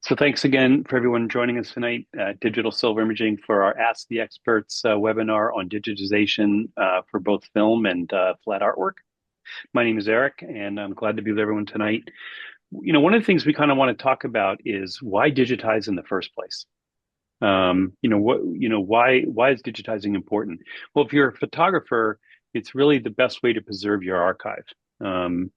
So thanks again for everyone joining us tonight at Digital Silver Imaging for our Ask the Experts webinar on digitization for both film and flat artwork. My name is Eric, and I'm glad to be with everyone tonight. One of the things we kind of want to talk about is why digitize in the first place. Why is digitizing important? Well, if you're a photographer, it's really the best way to preserve your archive. Um,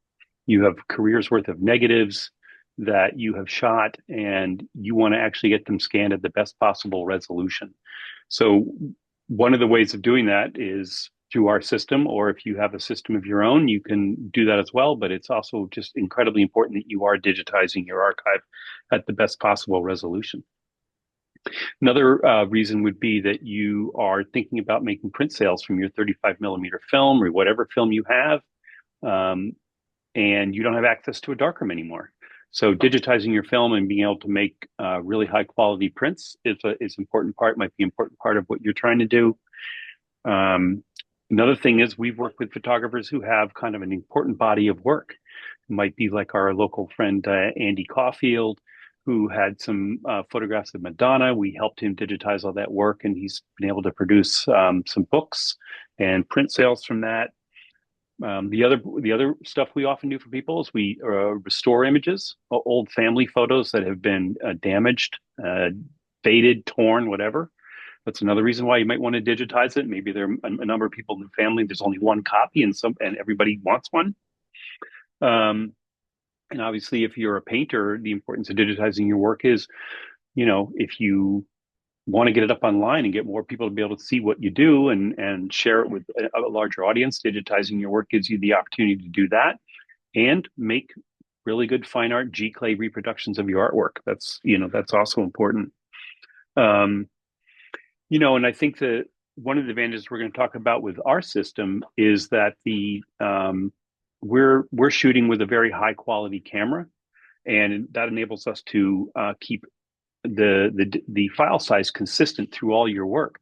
you have careers worth of negatives that you have shot, and you want to actually get them scanned at the best possible resolution. So, one of the ways of doing that is through our system, or if you have a system of your own, you can do that as well. But it's also just incredibly important that you are digitizing your archive at the best possible resolution. Another reason would be that you are thinking about making print sales from your 35 millimeter film or whatever film you have, um, and you don't have access to a darkroom anymore. So digitizing your film and being able to make really high quality prints is important part, might be an important part of what you're trying to do. Um, Another thing is we've worked with photographers who have kind of an important body of work. It might be like our local friend Andy Caulfield, who had some photographs of Madonna. We helped him digitize all that work, and he's been able to produce some books and print sales from that. The other stuff we often do for people is we restore images, old family photos that have been damaged, faded, torn, whatever. That's another reason why you might want to digitize it. Maybe there are a number of people in the family. There's only one copy, and everybody wants one. Um, and obviously, if you're a painter, the importance of digitizing your work is, if you want to get it up online and get more people to be able to see what you do and share it with a larger audience, digitizing your work gives you the opportunity to do that and make really good fine art G clay reproductions of your artwork. That's also important. Um, and I think that one of the advantages we're going to talk about with our system is that the we're shooting with a very high quality camera, and that enables us to keep the file size consistent through all your work.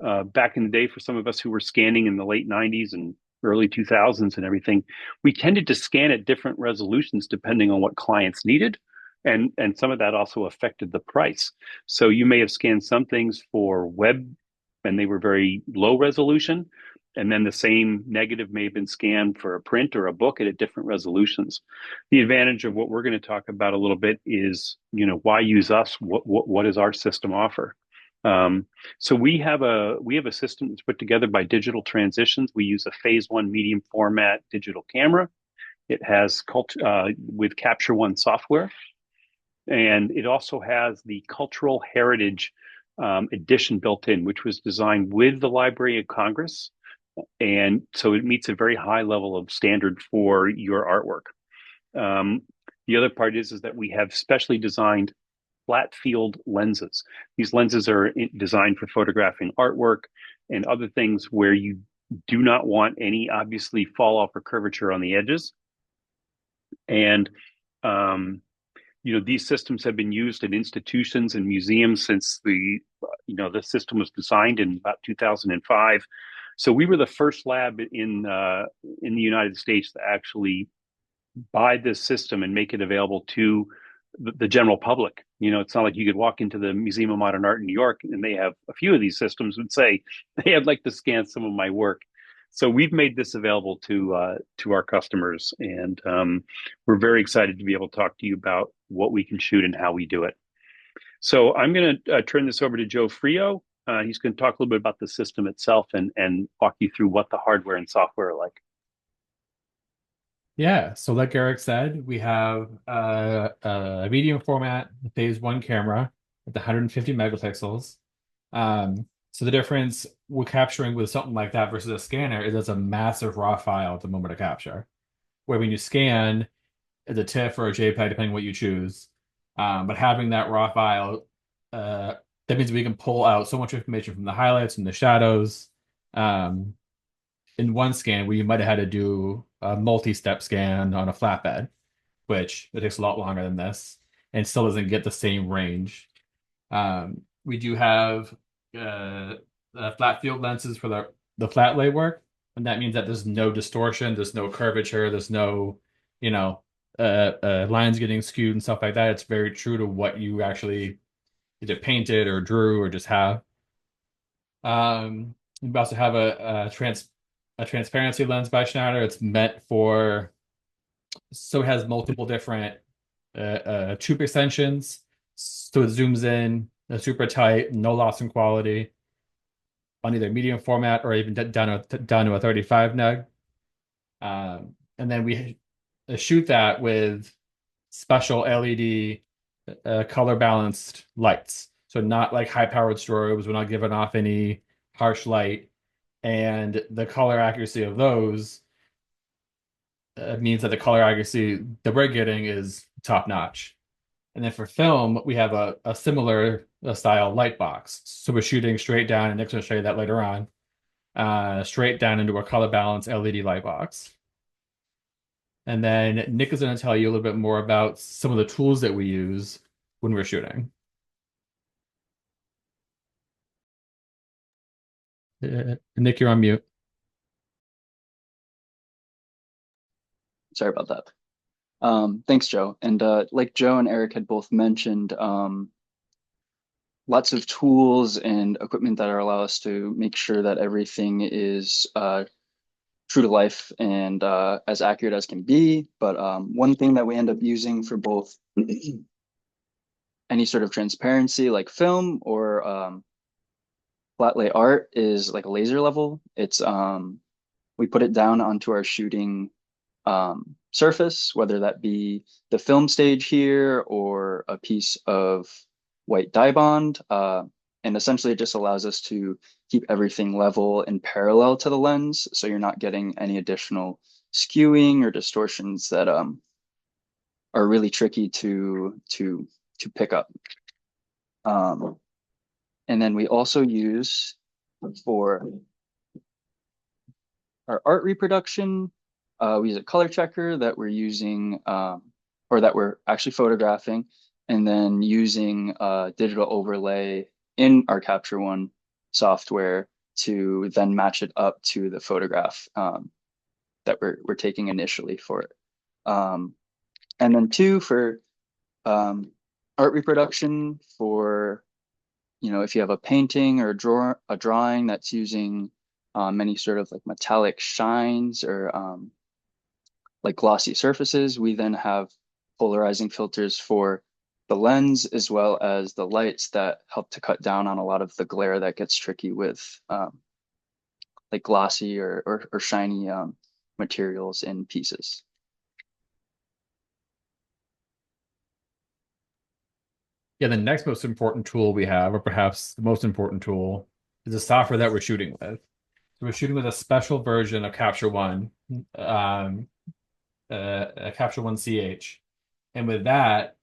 Back in the day, for some of us who were scanning in the late 90s and early 2000s and everything, we tended to scan at different resolutions depending on what clients needed. And some of that also affected the price. So you may have scanned some things for web and they were very low resolution. And then the same negative may have been scanned for a print or a book at different resolutions. The advantage of what we're going to talk about a little bit is, why use us? What does our system offer? Um, so we have a system that's put together by Digital Transitions. We use a phase one medium format digital camera. It has with Capture One software, and it also has the cultural heritage edition built in, which was designed with the Library of Congress, and so it meets a very high level of standard for your artwork. Um, the other part is that we have specially designed flat field lenses. These lenses are designed for photographing artwork and other things where you do not want any obviously fall off or curvature on the edges. And these systems have been used in institutions and museums since the system was designed in about 2005. So we were the first lab in the United States to actually buy this system and make it available to the general public. It's not like you could walk into the Museum of Modern Art in New York and they have a few of these systems and say, hey, I'd like to scan some of my work. So we've made this available to our customers, and we're very excited to be able to talk to you about what we can shoot and how we do it. So I'm going to turn this over to Joe Frio. He's going to talk a little bit about the system itself and walk you through what the hardware and software are like. Yeah, so like Eric said, we have a medium format phase one camera with 150 megapixels. So the difference we're capturing with something like that versus a scanner is it's a massive raw file at the moment of capture. Where when you scan, it's a TIFF or a JPEG, depending what you choose. But having that raw file, uh, that means we can pull out so much information from the highlights and the shadows. Um, in one scan where you might have had to do a multi-step scan on a flatbed, which it takes a lot longer than this and still doesn't get the same range. We do have flat field lenses for the flat lay work, and that means that there's no distortion, there's no curvature, there's no, you know, lines getting skewed and stuff like that. It's very true to what you actually either painted or drew or just have. We also have a transparency lens by Schneider. It's meant for so it has multiple different tube extensions. So it zooms in super tight, no loss in quality on either medium format or even down to a 35 neg. And then we shoot that with special LED color balanced lights. So not like high powered strobes. We're not giving off any harsh light. And the color accuracy of those means that the color accuracy that we're getting is top notch. And then for film, we have a similar style light box. So we're shooting straight down, and Nick's going to show you that later on, straight down into a color balance LED light box. And then Nick is going to tell you a little bit more about some of the tools that we use when we're shooting. Nick, you're on mute. Sorry about that. Thanks, Joe. And like Joe and Eric had both mentioned, lots of tools and equipment that allow us to make sure that everything is true to life and as accurate as can be. But one thing that we end up using for both any sort of transparency like film or flat lay art is like a laser level. It's we put it down onto our shooting surface, whether that be the film stage here or a piece of white dye bond. And essentially it just allows us to keep everything level and parallel to the lens. So you're not getting any additional skewing or distortions that are really tricky to pick up. And then we also use for our art reproduction, we use a color checker that we're using, or that we're actually photographing, and then using digital overlay in our Capture One software to then match it up to the photograph that we're taking initially for it. And then two, for art reproduction, for if you have a painting or a drawing that's using any sort of like metallic shines or like glossy surfaces, we then have polarizing filters for the lens as well as the lights that help to cut down on a lot of the glare that gets tricky with like glossy or shiny materials in pieces. Yeah, the next most important tool we have, or perhaps the most important tool, is the software that we're shooting with. So we're shooting with a special version of Capture One, Capture One CH, and with that,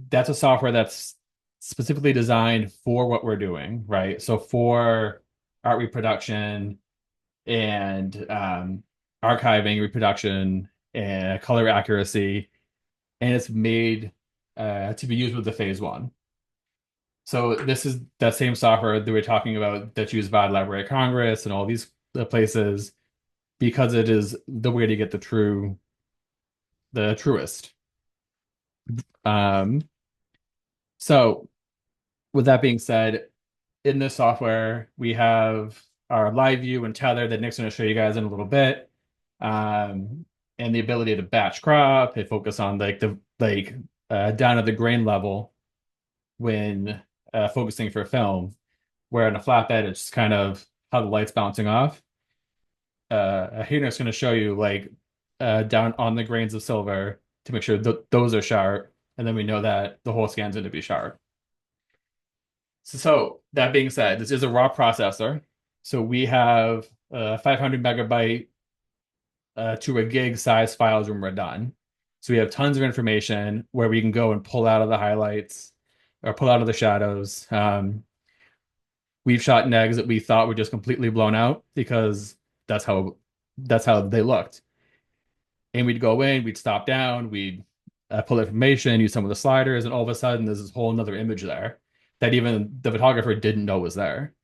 that's a software that's specifically designed for what we're doing, right? So for art reproduction and archiving, reproduction, and color accuracy, and it's made to be used with the phase one. So this is that same software that we're talking about that's used by the Library of Congress and all these places because it is the way to get the truest. Um, so with that being said, in this software, we have our live view and tether that Nick's going to show you guys in a little bit. And the ability to batch crop and focus on down at the grain level when focusing for film, where in a flatbed, it's just kind of how the light's bouncing off. Here Nick's going to show you down on the grains of silver to make sure those are sharp. And then we know that the whole scan's going to be sharp. So that being said, this is a raw processor. So we have 500 megabyte to a gig size files when we're done. So we have tons of information where we can go and pull out of the highlights or pull out of the shadows. We've shot negs that we thought were just completely blown out because that's how they looked. And we'd go in, we'd stop down, we'd pull information, use some of the sliders, and all of a sudden there's this whole another image there that even the photographer didn't know was there.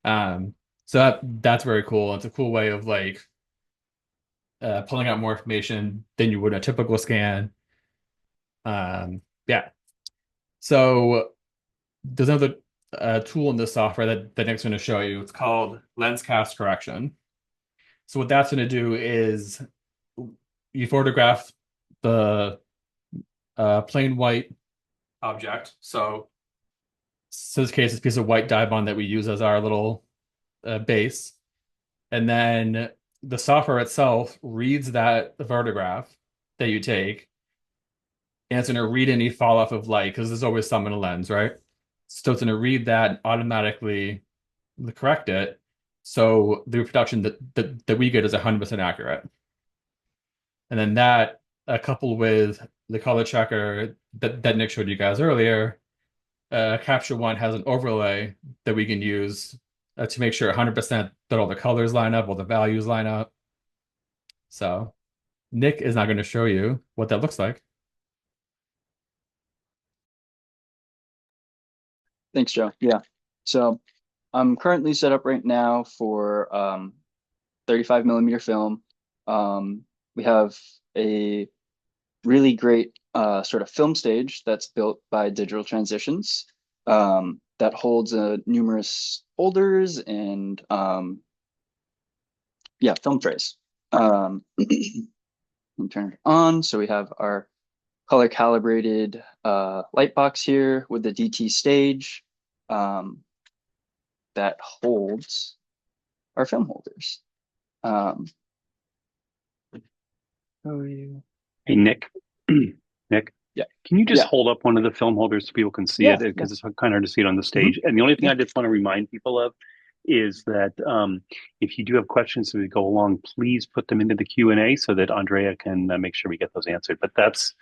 So that's very cool. It's a cool way of pulling out more information than you would in a typical scan. Yeah. So there's another tool in this software that Nick's going to show you. It's called lens cast correction. So what that's going to do is you photograph the plain white object. So in this case, it's a piece of white dye bond that we use as our little base. And then the software itself reads that photograph that you take, and it's going to read any fall off of light because there's always some in a lens, right? So it's going to read that and automatically correct it. So the reproduction that we get is 100% accurate. And then that, coupled with the color checker that Nick showed you guys earlier, Capture One has an overlay that we can use to make sure 100% that all the colors line up, all the values line up. So Nick is now going to show you what that looks like. Thanks, Joe. Yeah. So I'm currently set up right now for 35 millimeter film. We have a really great sort of film stage that's built by Digital Transitions that holds numerous holders and yeah, film trays. Turn it on. So we have our color calibrated light box here with the DT stage that holds our film holders. Show you. Hey, Nick. Nick, Yeah. can you just Yeah. hold up one of the film holders so people can see it? Yeah. Because it's kind of hard to see it on the Hmm. stage. And the only thing Yeah. I just want to remind people of is that if you do have questions as we go along, please put them into the Q&A so that Andrea can make sure we get those answered. But that's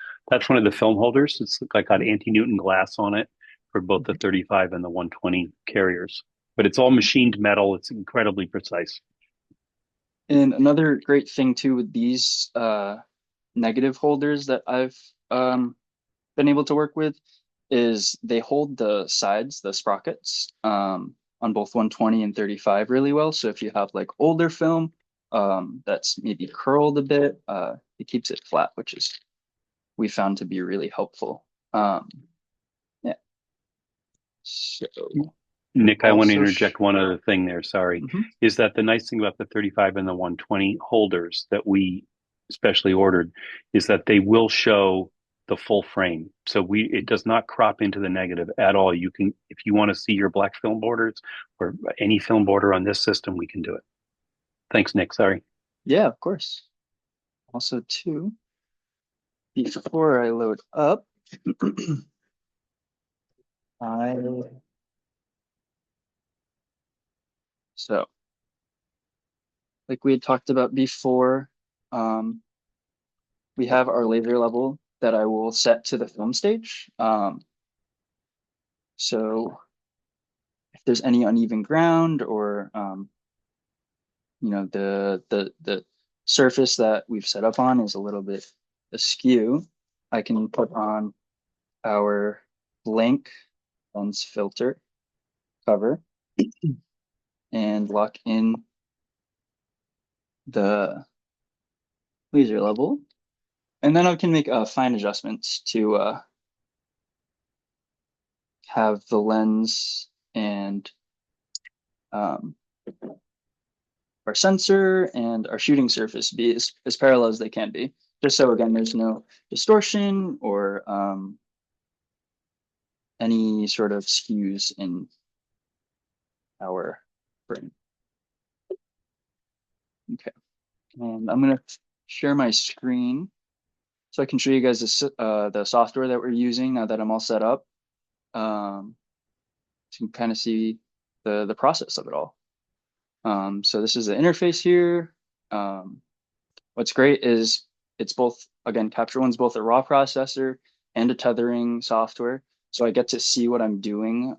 one of the film holders. It's like got anti-Newton glass on it for both the 35 and the 120 carriers. But it's all machined metal. It's incredibly precise. And another great thing too with these negative holders that I've been able to work with is they hold the sides, the sprockets, on both 120 and 35 really well. So if you have like older film that's maybe curled a bit, it keeps it flat, which is we found to be really helpful. Yeah. So Nick, I want to also, interject one other thing there. Sorry. mhm. Is that the nice thing about the 35 and the 120 holders that we specially ordered is that they will show the full frame. So it does not crop into the negative at all. You can, if you want to see your black film borders or any film border on this system, we can do it. Thanks, Nick. Sorry. Yeah, of course. Also, too, before I load up, I so like we had talked about before, we have our laser level that I will set to the film stage. So if there's any uneven ground or you know the surface that we've set up on is a little bit askew, I can put on our blank lens filter cover and lock in the laser level. And then I can make fine adjustments to have the lens and um, our sensor and our shooting surface be as parallel as they can be. Just so, again, there's no distortion or any sort of skews in our frame. Okay, and I'm going to share my screen so I can show you guys the software that we're using now that I'm all set up. So you can kind of see the process of it all. So this is the interface here. What's great is it's both, again, Capture One's both a raw processor and a tethering software. So I get to see what I'm doing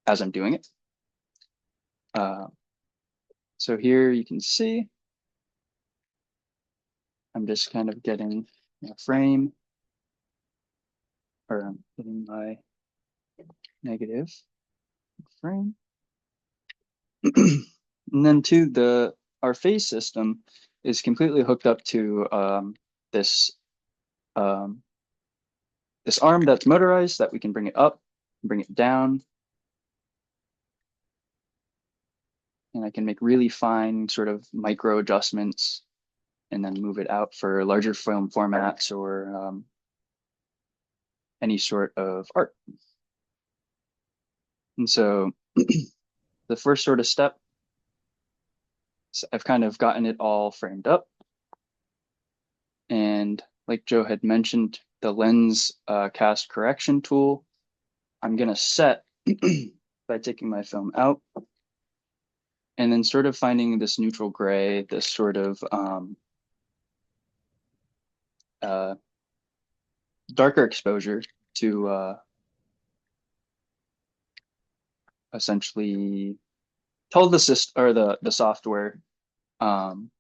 as I'm doing it. So here you can see I'm just kind of getting a frame, or I'm getting my negative frame. And then to our phase system is completely hooked up to this um, this arm that's motorized that we can bring it up, bring it down, and I can make really fine sort of micro adjustments and then move it out for larger film formats or any sort of art. And so the first sort of step, I've kind of gotten it all framed up. And like Joe had mentioned, the lens cast correction tool, I'm going to set by taking my film out and then sort of finding this neutral gray, this sort of uh, darker exposure to essentially tell the system or the software um,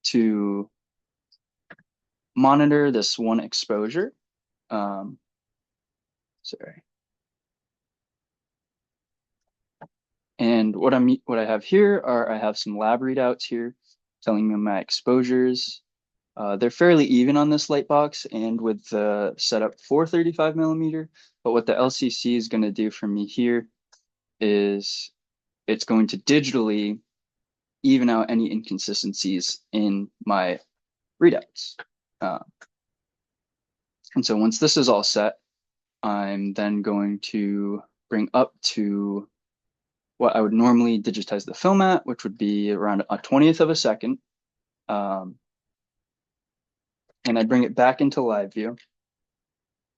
to monitor this one exposure. Um, sorry. And what I have here are I have some lab readouts here telling me my exposures. They're fairly even on this light box and with the setup for 35 millimeter. But what the LCC is going to do for me here is it's going to digitally even out any inconsistencies in my readouts. Uh, and so once this is all set, I'm then going to bring up to what I would normally digitize the film at, which would be around a 20th of a second. And I'd bring it back into live view.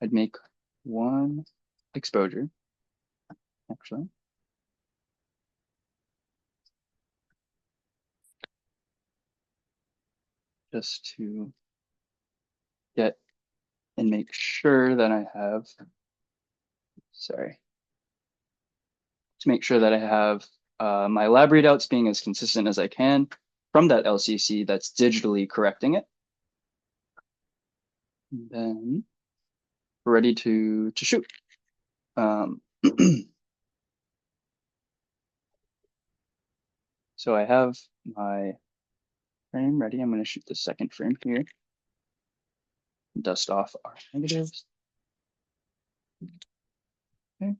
I'd make one exposure, actually. Just to get and make sure that I have, sorry, to make sure that I have my lab readouts being as consistent as I can from that LCC that's digitally correcting it. And then we're ready to shoot. So I have my frame ready. I'm going to shoot the second frame here. Dust off our negatives. Okay.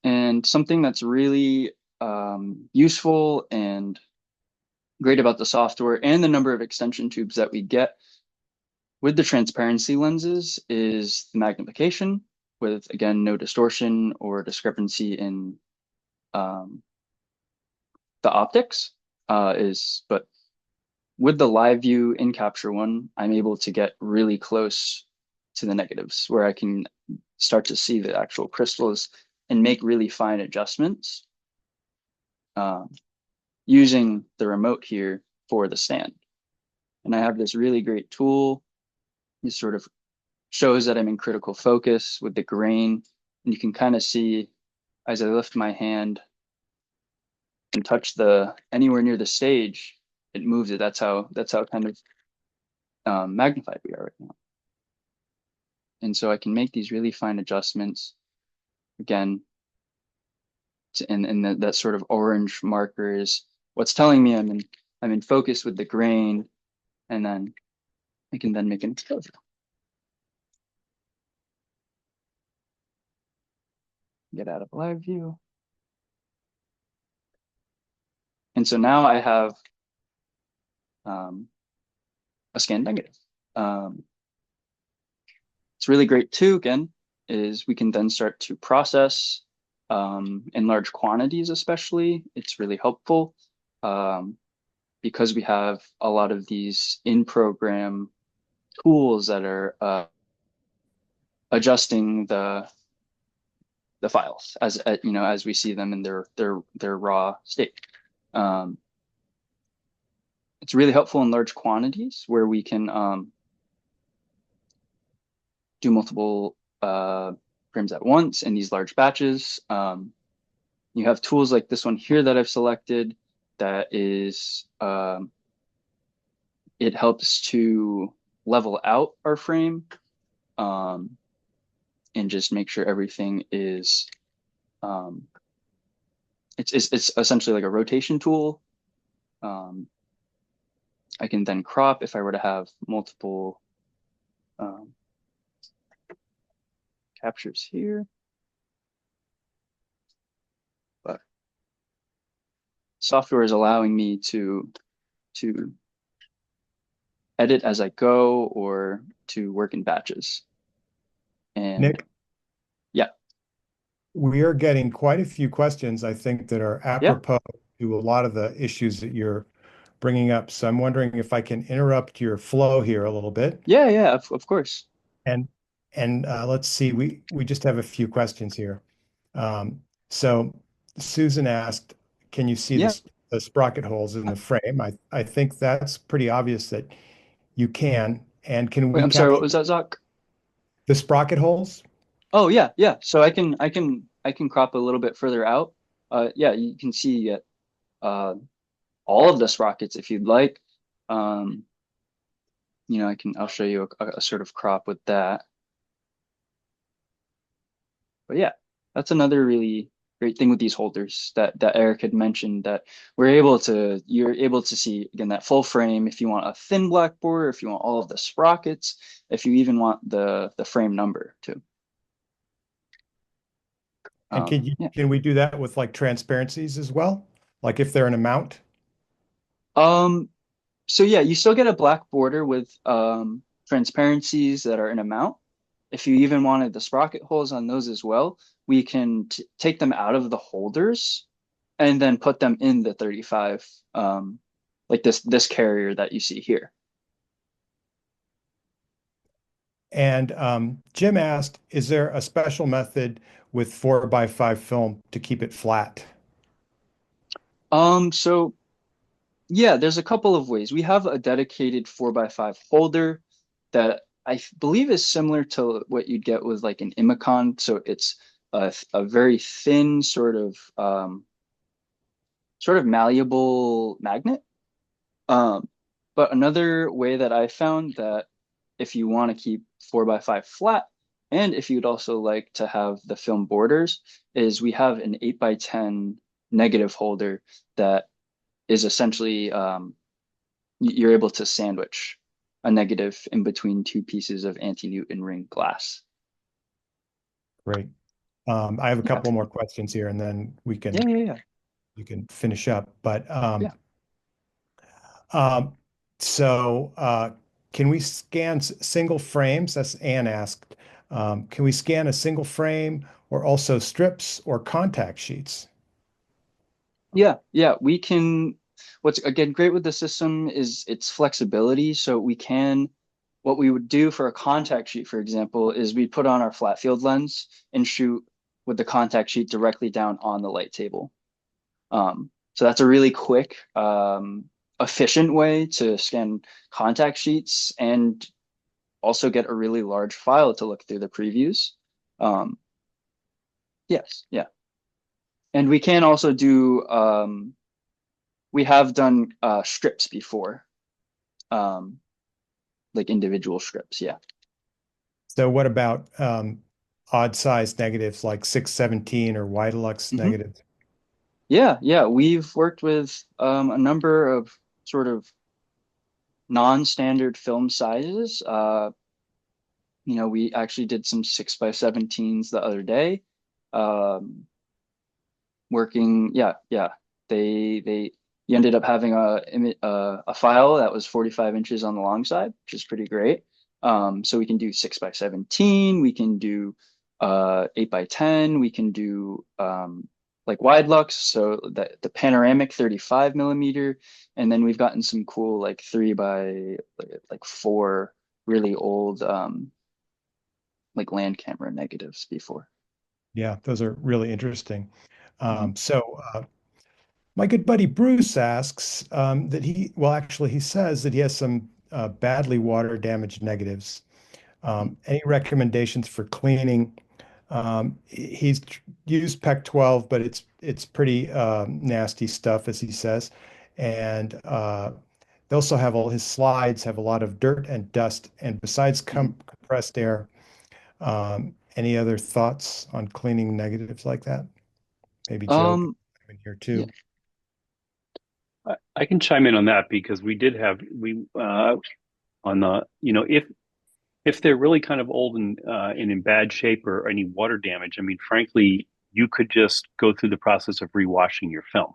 And something that's really useful and great about the software and the number of extension tubes that we get with the transparency lenses is the magnification with, again, no distortion or discrepancy in the optics but with the live view in Capture One, I'm able to get really close to the negatives where I can start to see the actual crystals and make really fine adjustments using the remote here for the stand. And I have this really great tool. It sort of shows that I'm in critical focus with the grain. And you can kind of see as I lift my hand and touch the anywhere near the stage, it moves it. That's how kind of magnified we are right now. And so I can make these really fine adjustments again. And that sort of orange marker is what's telling me I'm in focus with the grain, and then I can then make an exposure. Get out of live view. And so now I have a scan negative. It's really great too, again, is we can then start to process in large quantities, especially. It's really helpful because we have a lot of these in-program tools that are adjusting the files as you know as we see them in their raw state. It's really helpful in large quantities where we can do multiple frames at once in these large batches. You have tools like this one here that I've selected that is, it helps to level out our frame and just make sure everything is, it's essentially like a rotation tool Um, I can then crop if I were to have multiple um, captures here. But software is allowing me to edit as I go or to work in batches. And Nick, yeah, we are getting quite a few questions, I think, that are yeah, apropos to a lot of the issues that you're bringing up. So I'm wondering if I can interrupt your flow here a little bit. yeah, of course. And let's see, we just have a few questions here. Um, so Susan asked, "Can you see Yeah. the sprocket holes in the frame?" I think that's pretty obvious that you can. And can Wait, we I'm sorry, what capture was that, Zach? the sprocket holes? Oh yeah. So I can crop a little bit further out. Yeah, you can see uh all of the sprockets if you'd like. Um, I'll show you a sort of crop with that. But yeah, that's another really great thing with these holders that Eric had mentioned that you're able to see again that full frame if you want a thin black border, if you want all of the sprockets, if you even want the frame number too. And Yeah. can we do that with like transparencies as well? Like if they're an amount? Um, so yeah, you still get a black border with transparencies that are an amount. If you even wanted the sprocket holes on those as well, we can take them out of the holders and then put them in the 35, like this carrier that you see here. And Jim asked, is there a special method with 4x5 film to keep it flat? So yeah, there's a couple of ways. We have a dedicated 4x5 holder that I believe is similar to what you'd get with like an Imicon. So it's a very thin sort of malleable magnet. Um, but another way that I found that if you want to keep 4x5 flat, and if you'd also like to have the film borders, is we have an 8x10 negative holder that is essentially you're able to sandwich a negative in between two pieces of anti-Newton ring glass. Great. I have a Yeah, couple more questions here, and then yeah. you can finish up. But Yeah. um, so can we scan single frames? That's Anne asked. Can we scan a single frame or also strips or contact sheets? Yeah. We can. What's again great with the system is its flexibility. So what we would do for a contact sheet, for example, is we put on our flat field lens and shoot with the contact sheet directly down on the light table. So that's a really quick, efficient way to scan contact sheets and also get a really large file to look through the previews. Um, yes, yeah. And we can also do, we have done strips before, um, like individual strips. Yeah. So what about odd size negatives like 617 or Widelux hmm negatives? Yeah. We've worked with a number of sort of non-standard film sizes. We actually did some 6x17s the other day. Um, Working, yeah. They you ended up having a file that was 45 inches on the long side, which is pretty great. So we can do 6x17, we can do 8x10, we can do like wide lux, so the panoramic 35 millimeter, and then we've gotten some cool like 3x4 really old like land camera negatives before. Yeah, those are really interesting. Mhm. So my good buddy Bruce asks that well, actually, he says that he has some badly water damaged negatives. Any recommendations for cleaning? He's used PEC 12, but it's pretty nasty stuff, as he says. And they also have all his slides have a lot of dirt and dust. And besides Mhm. compressed air, any other thoughts on cleaning negatives like that? Maybe Joe can Um, come in here yeah. too. I can chime in on that because we did have we on the if they're really kind of old and in bad shape or any water damage, I mean, frankly, you could just go through the process of rewashing your film,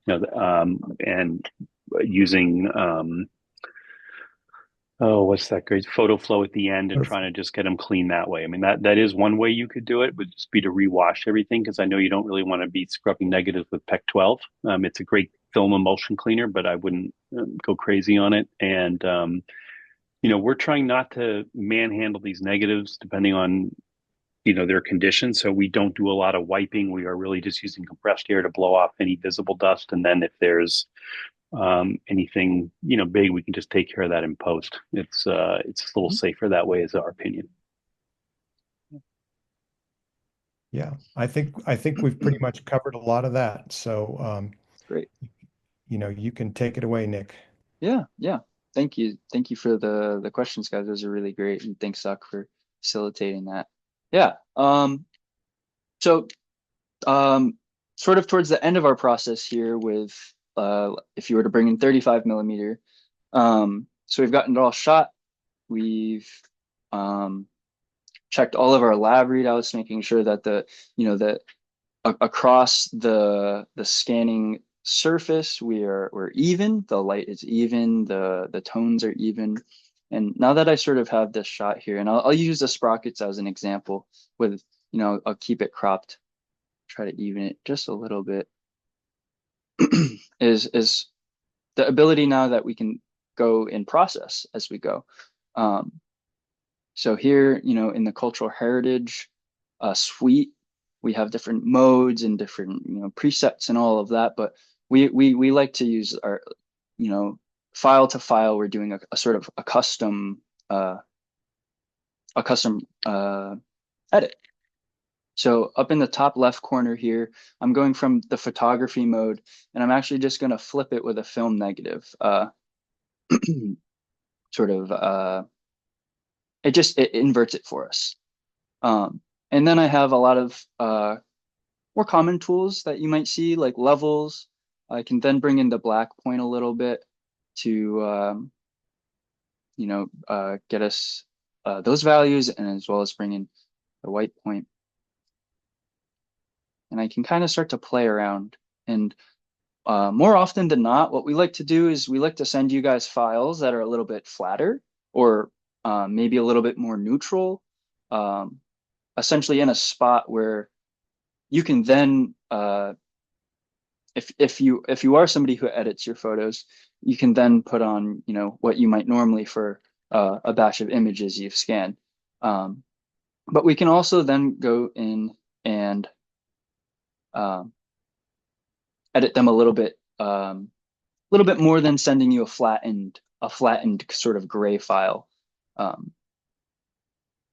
and using oh, what's that great photo flow at the end and trying to just get them clean that way. I mean, that is one way you could do it, would just be to rewash everything because I know you don't really want to be scrubbing negatives with PEC 12. It's a great film emulsion cleaner, but I wouldn't go crazy on it. And we're trying not to manhandle these negatives depending on their condition. So we don't do a lot of wiping. We are really just using compressed air to blow off any visible dust. And then if there's anything big, we can just take care of that in post. It's a little safer that way, is our opinion. Yeah, I think we've pretty much covered a lot of that. So Great. You can take it away, Nick. Yeah. Thank you. Thank you for the questions, guys. Those are really great. And thanks, Doc, for facilitating that. Yeah. So sort of towards the end of our process here with if you were to bring in 35 millimeter. So we've gotten it all shot. We've checked all of our lab readouts, making sure that across the scanning surface we're even, the light is even, the tones are even. And now that I sort of have this shot here, and I'll use the sprockets as an example with, I'll keep it cropped, try to even it just a little bit, is the ability now that we can go in process as we go. So here, in the cultural heritage suite, we have different modes and different, presets and all of that. But we like to use our, file to file. We're doing a sort of a custom edit. So up in the top left corner here, I'm going from the photography mode, and I'm actually just going to flip it with a film negative. Sort of, it inverts it for us. And then I have a lot of more common tools that you might see, like levels. I can then bring in the black point a little bit to, get us those values, and as well as bring in the white point. And I can kind of start to play around. And more often than not, what we like to do is we like to send you guys files that are a little bit flatter or maybe a little bit more neutral, essentially in a spot where you can then, if you are somebody who edits your photos, you can then put on, what you might normally for a batch of images you've scanned. But we can also then go in and edit them a little bit more than sending you a flattened sort of gray file,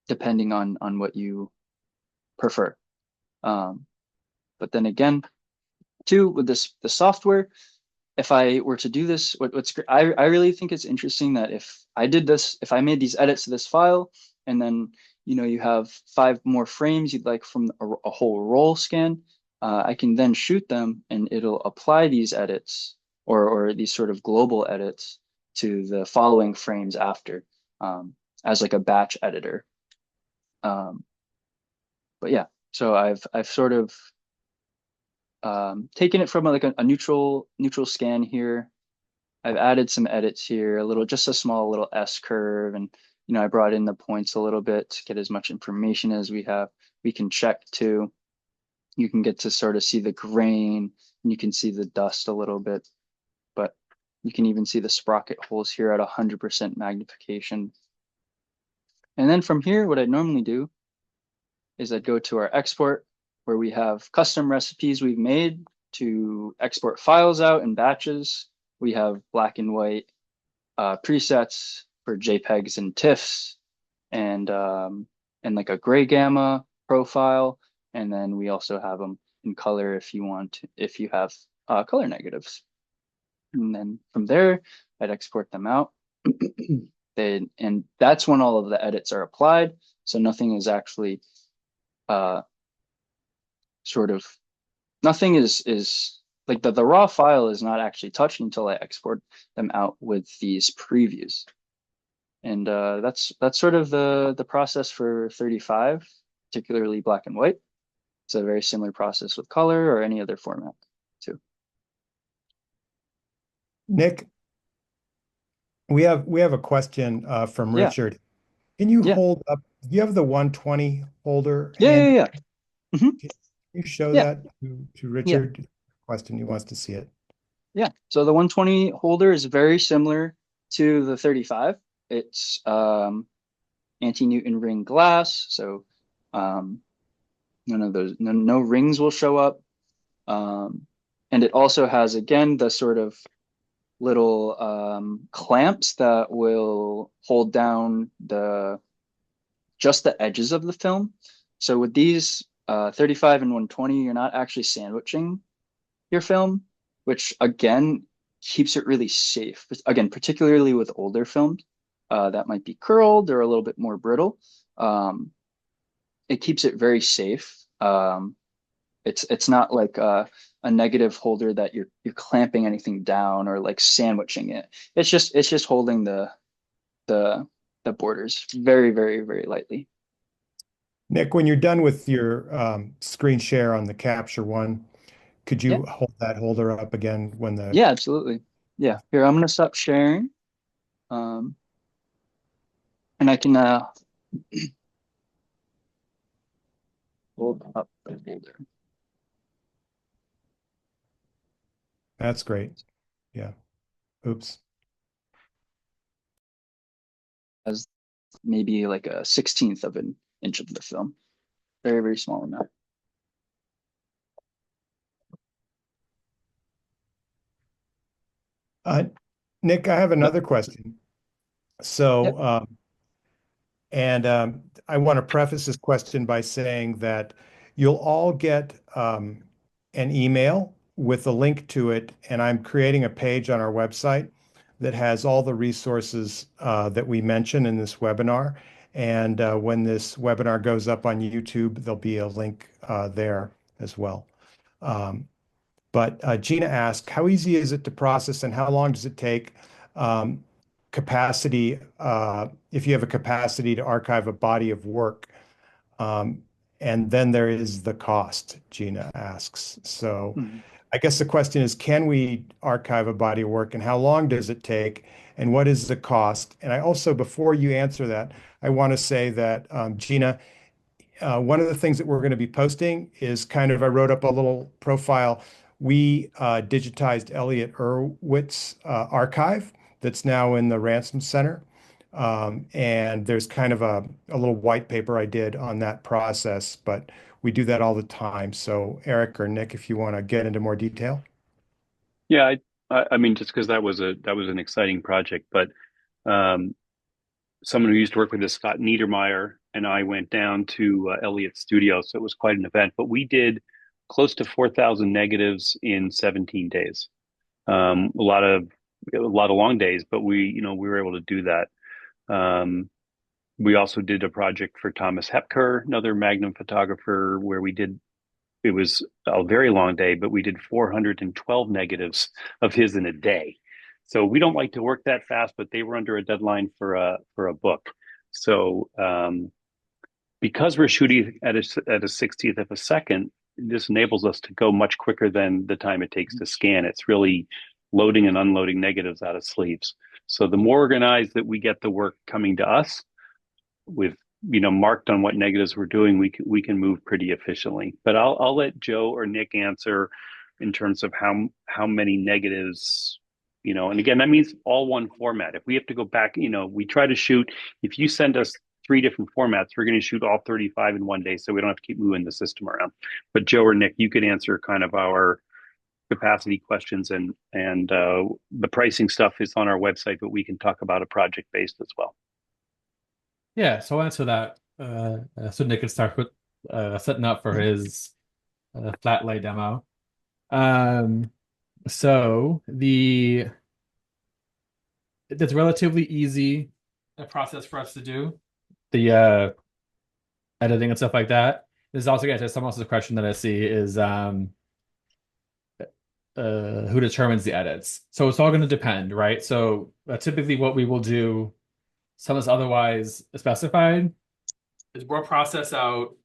depending on what you prefer. But then again, too, with the software, if I were to do this, I really think it's interesting that if I made these edits to this file, and then you have 5 more frames you'd like from a whole roll scan, I can then shoot them, and it'll apply these edits or these sort of global edits to the following frames after, as like a batch editor. But yeah, so I've sort of taken it from like a neutral scan here. I've added some edits here, just a small little S curve, and I brought in the points a little bit to get as much information as we have. We can check too. You can get to sort of see the grain, and you can see the dust a little bit, but you can even see the sprocket holes here at 100% magnification. And then from here, what I'd normally do is I'd go to our export, where we have custom recipes we've made to export files out in batches. We have black and white presets for JPEGs and TIFFs, and like a gray gamma profile. And then we also have them in color if you have color negatives. And then from there, I'd export them out. And that's when all of the edits are applied. So nothing is actually nothing is like the raw file is not actually touched until I export them out with these previews. And that's sort of the process for 35, particularly black and white. It's a very similar process with color or any other format too. Nick, we have a question from Yeah, Richard. Can you yeah, hold up? Do you have the 120 holder yeah, yeah, handy? yeah. Hmm. Can you show Yeah, that to yeah, Richard? Question, he wants to see it. yeah. So the 120 holder is very similar to the 35. It's anti-Newton ring glass, so um, none of those, no rings will show up. And it also has, again, the sort of little clamps that will hold down just the edges of the film. So with these 35 and 120, you're not actually sandwiching your film, which again keeps it really safe. Again, particularly with older films that might be curled or a little bit more brittle. Um, it keeps it very safe. It's not like a negative holder that you're clamping anything down or like sandwiching it. It's just holding the the borders very, very, very lightly. Nick, when you're done with your screen share on the capture one, could Yeah, you hold that holder up again when the yeah, absolutely. Yeah. Here, I'm gonna stop sharing. Um, and I can hold up the folder. That's great. Yeah. Oops. As maybe like a 16th of an inch of the film. Very, very small amount. Uh, Nick, I have Yep. another question. Yep. So, and I want to preface this question by saying that you'll all get an email with a link to it, and I'm creating a page on our website that has all the resources that we mention in this webinar. And when this webinar goes up on YouTube, there'll be a link there as well. Um, but Gina asked, how easy is it to process and how long does it take? Um, Capacity, if you have a capacity to archive a body of work. Um, and then there is the cost, Gina asks. So Mhm. I guess the question is, can we archive a body of work and how long does it take? And what is the cost? And I also, before you answer that, I want to say that, Gina, one of the things that we're going to be posting is kind of, I wrote up a little profile. We digitized Elliot Erwitt's archive that's now in the Ransom Center. And there's kind of a little white paper I did on that process, but we do that all the time. So Eric or Nick, if you want to get into more detail. Yeah, I mean, just because that was an exciting project, but um, someone who used to work with us, Scott Niedermeyer, and I went down to Elliot's studio, so it was quite an event. But we did close to 4,000 negatives in 17 days. A lot of long days, but we were able to do that. We also did a project for Thomas Hepker, another Magnum photographer, where we did it was a very long day, but we did 412 negatives of his in a day. So we don't like to work that fast, but they were under a deadline for a book. So because we're shooting at a 60th of a second, this enables us to go much quicker than the time it takes to scan. It's really loading and unloading negatives out of sleeves. So the more organized that we get the work coming to us, with marked on what negatives we're doing, we can move pretty efficiently. But I'll let Joe or Nick answer in terms of how many negatives. And again, that means all one format. If we have to go back, we try to shoot. If you send us three different formats, we're going to shoot all 35 in one day, so we don't have to keep moving the system around. But Joe or Nick, you could answer kind of our capacity questions, and the pricing stuff is on our website, but we can talk about a project based as well. Yeah, so I'll answer that. So Nick can start with setting up for his flat lay demo. Um, so it's relatively easy a process for us to do the editing and stuff like that. This is also, guys, someone else's question that I see is who determines the edits. So it's all going to depend, right? So typically what we will do, some is otherwise specified, is we'll process out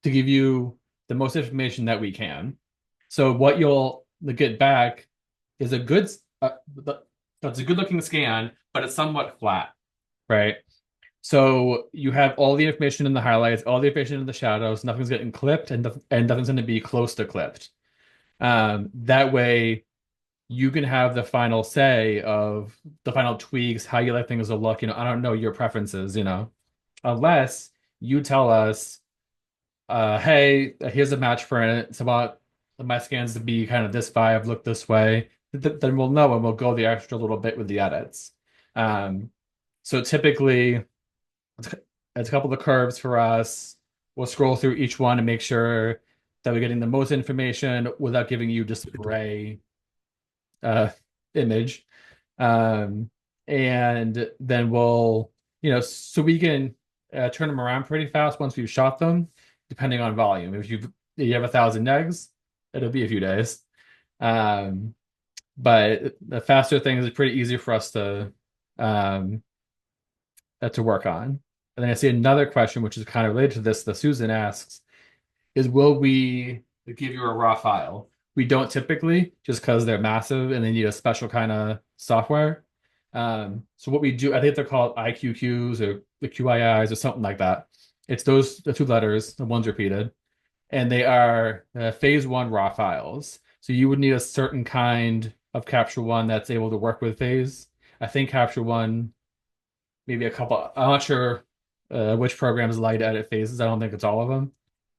to give you the most information that we can. So what you'll get back is a good, it's a good looking scan, but it's somewhat flat, right? So you have all the information in the highlights, all the information in the shadows. Nothing's getting clipped, and nothing's going to be close to clipped. That way, you can have the final say of the final tweaks, how you like things to look. I don't know your preferences. Unless you tell us, hey, here's a match for it. It's about my scans to be kind of this vibe, look this way. Then we'll know and we'll go the extra little bit with the edits. Um, so typically, it's a couple of curves for us. We'll scroll through each one and make sure that we're getting the most information without giving you just a gray uh, image. Um, and then so we can turn them around pretty fast once we've shot them, depending on volume. If you have 1,000 negs, it'll be a few days. Um, but the faster things is pretty easy for us um, to work on. And then I see another question, which is kind of related to this, that Susan asks, is will we give you a raw file? We don't typically, just because they're massive and they need a special kind of software. So what we do, I think they're called IQQs or the QIIs or something like that. It's the two letters, the ones repeated, and they are phase one raw files. So you would need a certain kind of Capture One that's able to work with phase. I think Capture One, maybe a couple. I'm not sure which programs allow you to edit phases. I don't think it's all of them.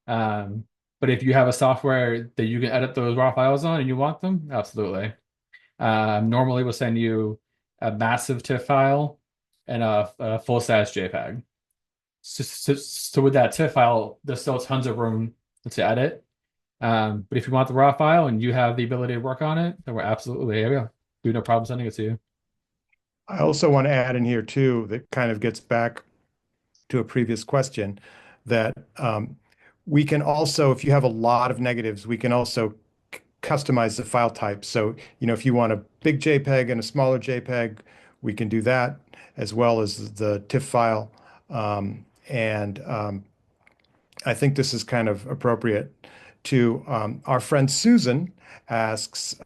Um, but if you have a software that you can edit those raw files on and you want them, absolutely. Normally, we'll send you a massive TIFF file and a full-size JPEG. So with that TIFF file, there's still tons of room to edit. But if you want the raw file and you have the ability to work on it, then we're absolutely, yeah, we have no problem sending it to you. I also want to add in here too, that kind of gets back to a previous question, that we can also, if you have a lot of negatives, we can also customize the file type. So, if you want a big JPEG and a smaller JPEG, we can do that as well as the TIFF file. And I think this is kind of appropriate to our friend Susan asks,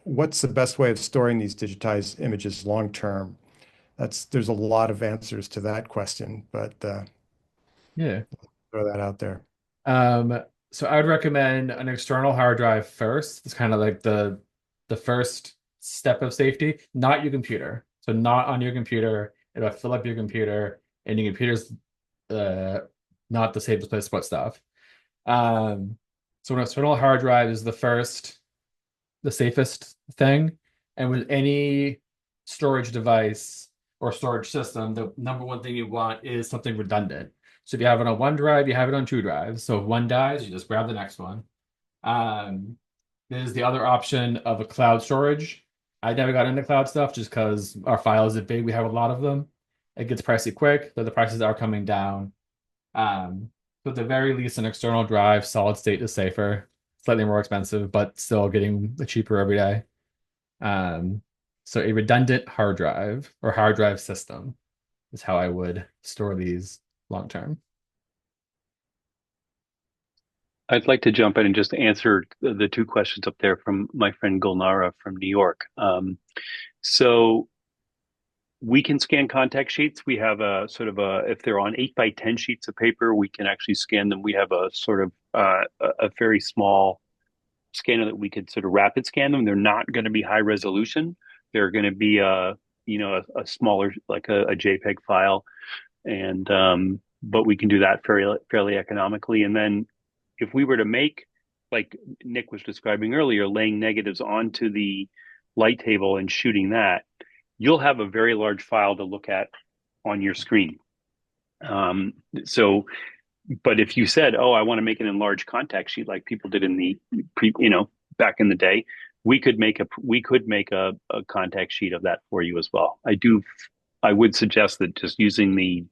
what's the best way of storing these digitized images long term? There's a lot of answers to that question, but Yeah. throw that out there. Um, so I would recommend an external hard drive first. It's kind of like the first step of safety, not your computer. So not on your computer. It'll fill up your computer, and your computer's uh not the safest place to put stuff. Um, so an external hard drive is the safest thing. And with any storage device or storage system, the number one thing you want is something redundant. So if you have it on one drive, you have it on two drives. So if one dies, you just grab the next one. Um, there's the other option of a cloud storage. I never got into cloud stuff just because our files are big. We have a lot of them. It gets pricey quick, though the prices are coming down. So at the very least, an external drive, solid state is safer, slightly more expensive, but still getting cheaper every day. Um, so a redundant hard drive or hard drive system is how I would store these long term. I'd like to jump in and just answer the two questions up there from my friend Gulnara from New York. So we can scan contact sheets. We have a sort of if they're on 8 by 10 sheets of paper, we can actually scan them. We have a sort of a very small scanner that we could sort of rapid scan them. They're not going to be high resolution. They're going to be a smaller, like a JPEG file, and but we can do that fairly economically. And then if we were to make, like Nick was describing earlier, laying negatives onto the light table and shooting that, you'll have a very large file to look at on your screen. Um, so, but if you said, "Oh, I want to make an enlarged contact sheet," like people did in the back in the day, we could make a contact sheet of that for you as well. I would suggest that just using the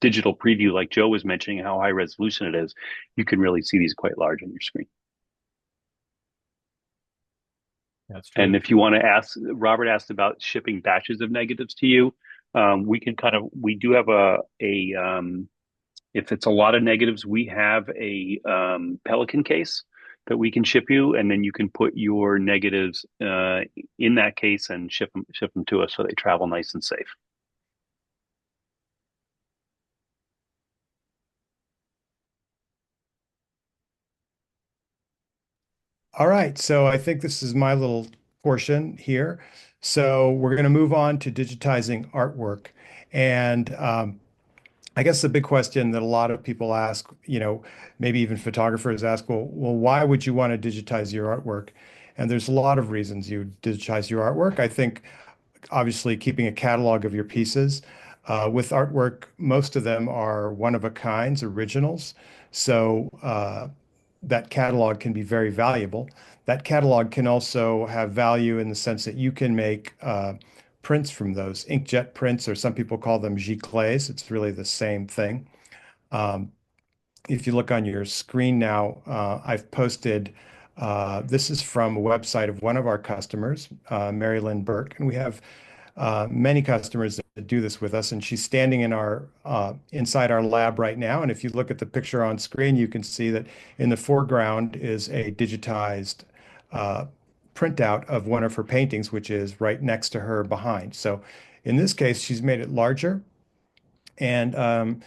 digital preview, like Joe was mentioning, how high resolution it is, you can really see these quite large on your screen. That's And true. if you want to ask, Robert asked about shipping batches of negatives to you. We do have if it's a lot of negatives, we have a Pelican case that we can ship you, and then you can put your negatives in that case and ship them to us so they travel nice and safe. All right, so I think this is my little portion here. So we're going to move on to digitizing artwork. And I guess the big question that a lot of people ask, maybe even photographers ask, well, why would you want to digitize your artwork? And there's a lot of reasons you digitize your artwork. I think obviously keeping a catalog of your pieces. With artwork, most of them are one of a kinds, originals. So that catalog can be very valuable. That catalog can also have value in the sense that you can make prints from those, inkjet prints, or some people call them giclées. It's really the same thing. Um, if you look on your screen now, I've posted, this is from a website of one of our customers, Mary Lynn Burke, and we have many customers that do this with us, and she's standing in our inside our lab right now. And if you look at the picture on screen, you can see that in the foreground is a digitized uh, printout of one of her paintings, which is right next to her behind. So in this case, she's made it larger, and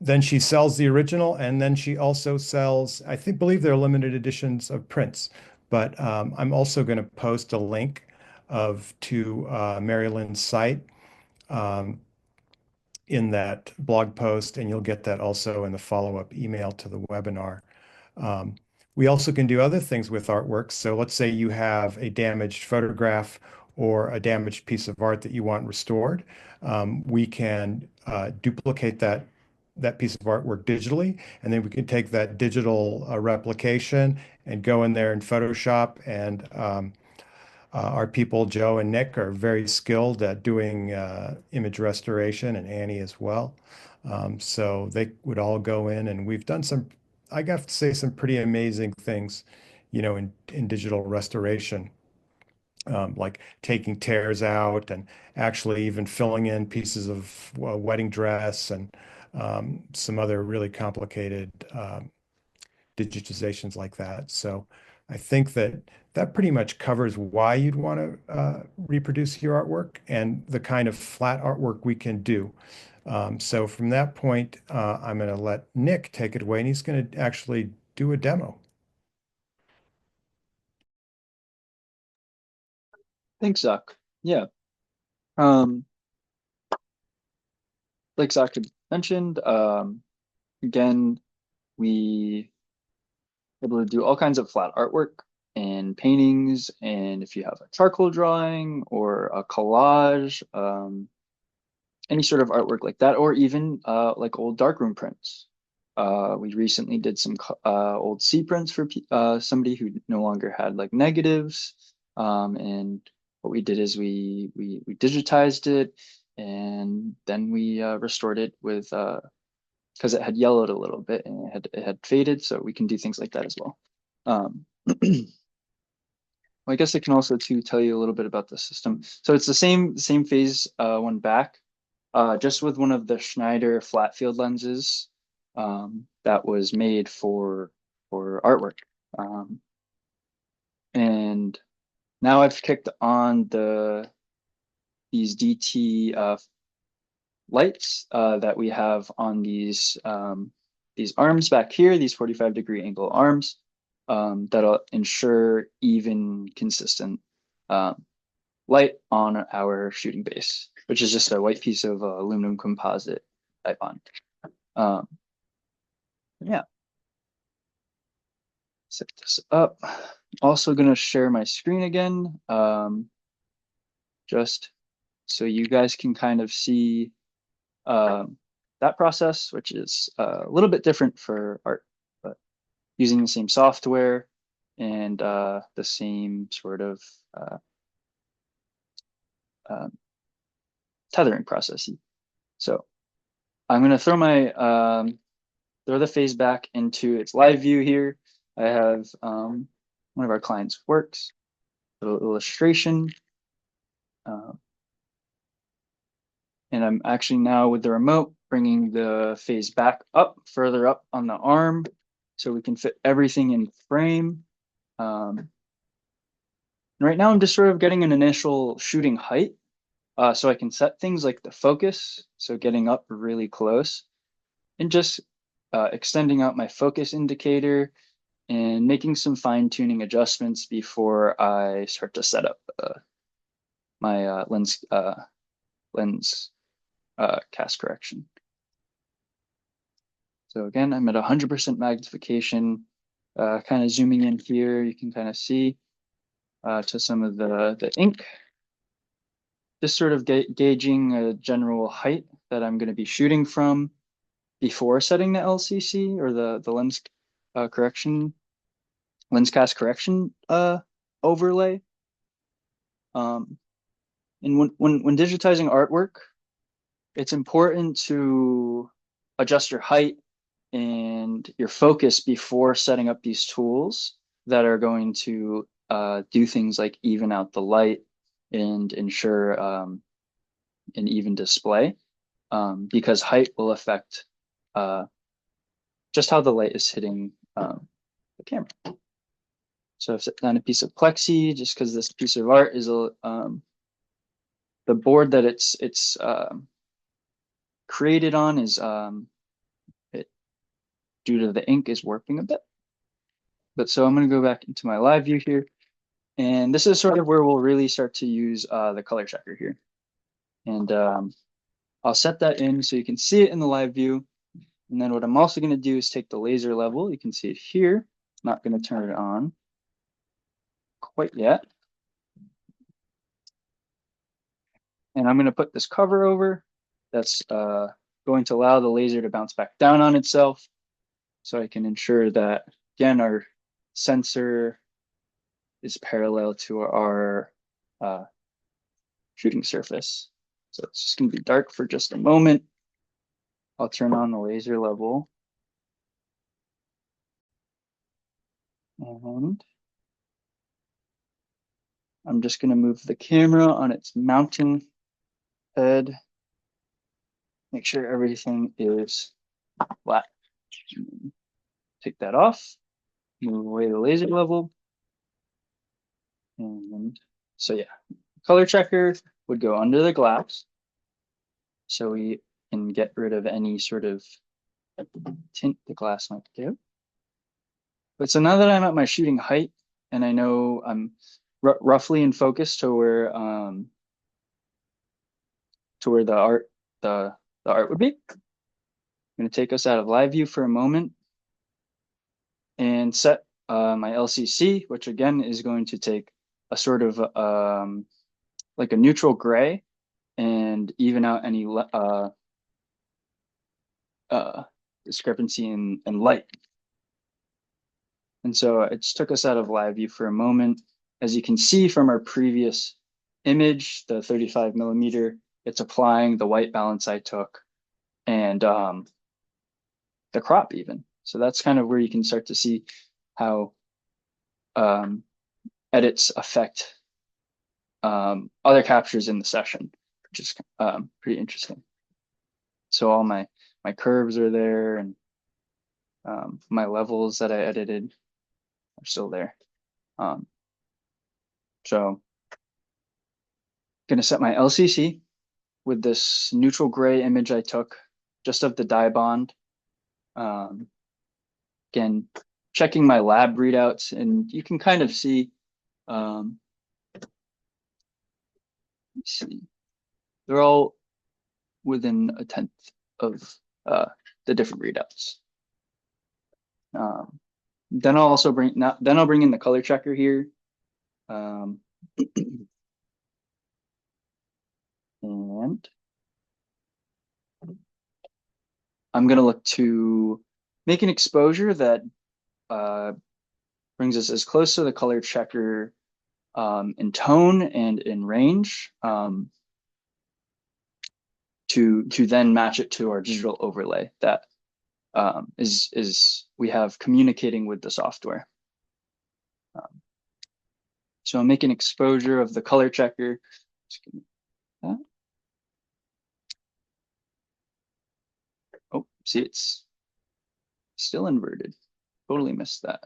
then she sells the original, and then she also sells, believe they're limited editions of prints. But I'm also going to post a link to Mary Lynn's site um, in that blog post, and you'll get that also in the follow-up email to the webinar. Um, we also can do other things with artwork. So let's say you have a damaged photograph or a damaged piece of art that you want restored. We can duplicate that piece of artwork digitally, and then we can take that digital replication and go in there in Photoshop and our people, Joe and Nick, are very skilled at doing image restoration, and Annie as well. So they would all go in, and we've done some, I got to say, some pretty amazing things, in digital restoration, like taking tears out and actually even filling in pieces of a wedding dress and some other really complicated digitizations like that. So I think that pretty much covers why you'd want to reproduce your artwork and the kind of flat artwork we can do. So from that point, I'm going to let Nick take it away, and he's going to actually do a demo. Thanks, Zach. Yeah. Um, like Zach had mentioned, again, we able to do all kinds of flat artwork and paintings. And if you have a charcoal drawing or a collage, any sort of artwork like that, or even like old darkroom prints. We recently did some old C prints for somebody who no longer had like negatives. And what we did is we digitized it, and then we restored it with because it had yellowed a little bit and it had faded, so we can do things like that as well. Well, I guess I can also too tell you a little bit about the system. So it's the same phase one back, just with one of the Schneider flat field lenses that was made for artwork. And now I've kicked on these DT lights that we have on these arms back here, these 45-degree angle arms, that'll ensure even, consistent light on our shooting base, which is just a white piece of aluminum composite type on. Yeah, set this up. Also going to share my screen again, just so you guys can kind of see that process, which is a little bit different for art, but using the same software and the same sort of tethering process. So I'm going to throw the phase back into its live view here. I have one of our clients' works. little illustration. And I'm actually now with the remote bringing the phase back up, further up on the arm, so we can fit everything in frame. Right now I'm just sort of getting an initial shooting height, so I can set things like the focus, so getting up really close, and just extending out my focus indicator and making some fine-tuning adjustments before I start to set up my lens cast correction. So again, I'm at 100% magnification, kind of zooming in here. You can kind of see to some of the ink, just sort of gauging a general height that I'm going to be shooting from before setting the LCC or the lens cast correction overlay. And when digitizing artwork, it's important to adjust your height and your focus before setting up these tools that are going to do things like even out the light and ensure an even display, because height will affect just how the light is hitting the camera. So I've set down a piece of plexi just because this piece of art is the board that it's created on is due to the ink is warping a bit. But so I'm going to go back into my live view here. And this is sort of where we'll really start to use the color checker here. And I'll set that in so you can see it in the live view. And then what I'm also going to do is take the laser level. You can see it here. Not going to turn it on quite yet. And I'm going to put this cover over. That's going to allow the laser to bounce back down on itself. So I can ensure that, again, our sensor is parallel to our shooting surface. So it's just going to be dark for just a moment. I'll turn on the laser level. And I'm just going to move the camera on its mounting head. Make sure everything is flat. Take that off. Move away the laser level. And so yeah, color checker would go under the glass. So we can get rid of any sort of tint the glass might give. But so now that I'm at my shooting height and I know I'm roughly in focus to where the art would be, I'm going to take us out of live view for a moment and set my LCC, which again is going to take a sort of like a neutral gray and even out any discrepancy in light. And so it just took us out of live view for a moment. As you can see from our previous image, the 35 millimeter, it's applying the white balance I took and the crop even. So that's kind of where you can start to see how edits affect other captures in the session, which is pretty interesting. So all my curves are there and my levels that I edited are still there. So I'm gonna set my LCC with this neutral gray image I took just of the dye bond. Again, checking my lab readouts, and you can kind of see, let's see, they're all within a tenth of the different readouts. Then I'll also bring in the color checker here. And I'm going to look to make an exposure that brings us as close to the color checker in tone and in range to then match it to our digital overlay that is we have communicating with the software. So I'll make an exposure of the color checker. Oh, see, it's still inverted. Totally missed that.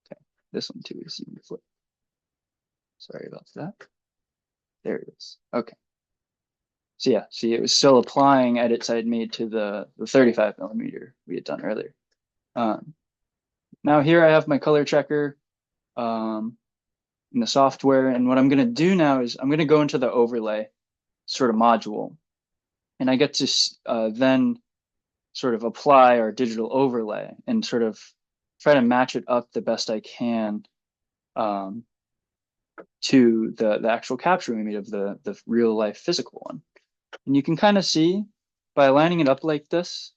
Okay, this one too is even flipped. Sorry about that. There it is. Okay. So yeah, see, it was still applying edits I had made to the 35 millimeter we had done earlier. Now here I have my color checker in the software, and what I'm going to do now is I'm going to go into the overlay sort of module, and I get to then sort of apply our digital overlay and sort of try to match it up the best I can to the actual capture we made of the real life physical one. And you can kind of see by lining it up like this,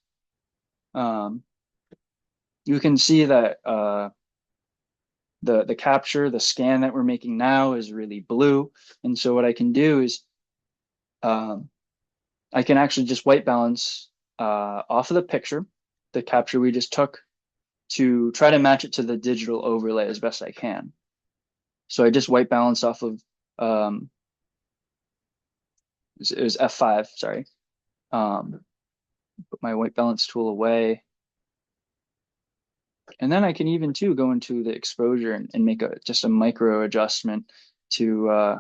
you can see that the capture, the scan that we're making now is really blue. And so what I can do is I can actually just white balance off of the picture, the capture we just took, to try to match it to the digital overlay as best I can. So I just white balance off of it was F5, sorry. Put my white balance tool away. And then I can even too go into the exposure and make just a micro adjustment to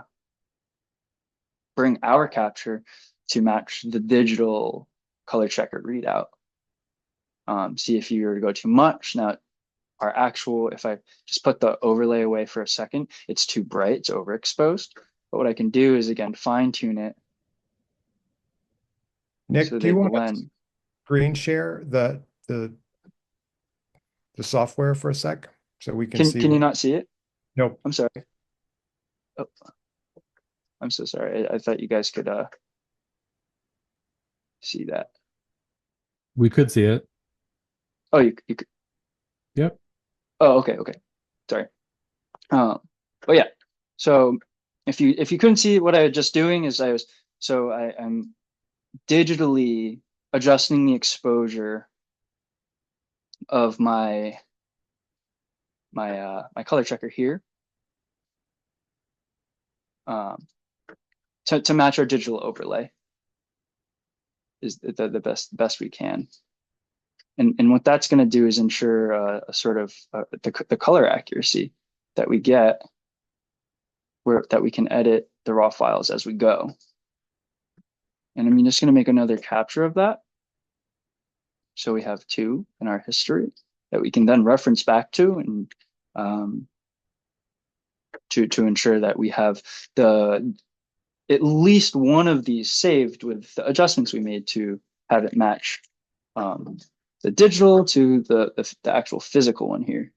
bring our capture to match the digital color checker readout. See if you were to go too much. Now our actual, if I just put the overlay away for a second, it's too bright, it's overexposed. But what I can do is again, fine tune it. Nick, So do they you want to blend. screen share the software for a sec so we can see Can you what? not see it? Nope. I'm sorry. Oh, I'm so sorry. I thought you guys could see that. We could see it. Oh, you could. Yep. Oh, okay, okay. Sorry. Oh yeah. So if you couldn't see what I was just doing is I'm digitally adjusting the exposure of my color checker here to match our digital overlay is the best we can. And what that's going to do is ensure a sort of the color accuracy that we get, that we can edit the raw files as we go. And I'm just going to make another capture of that. So we have two in our history that we can then reference back to and to ensure that we have at least one of these saved with the adjustments we made to have it match the digital to the actual physical one here.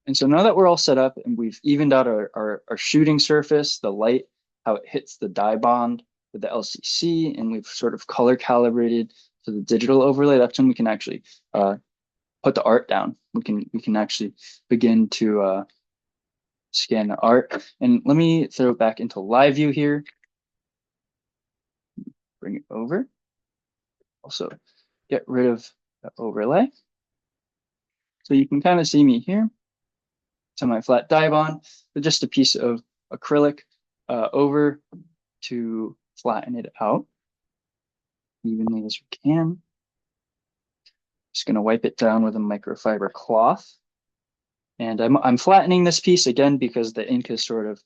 And so now that we're all set up and we've evened out our shooting surface, the light, how it hits the dye bond with the LCC, and we've sort of color calibrated to the digital overlay, that's when we can actually put the art down. We can actually begin to scan the art. And let me throw it back into live view here. Bring it over. Also get rid of the overlay. So you can kind of see me here. To my flat dye bond with just a piece of acrylic over to flatten it out evenly as we can. Just going to wipe it down with a microfiber cloth. And I'm flattening this piece again because the ink has sort of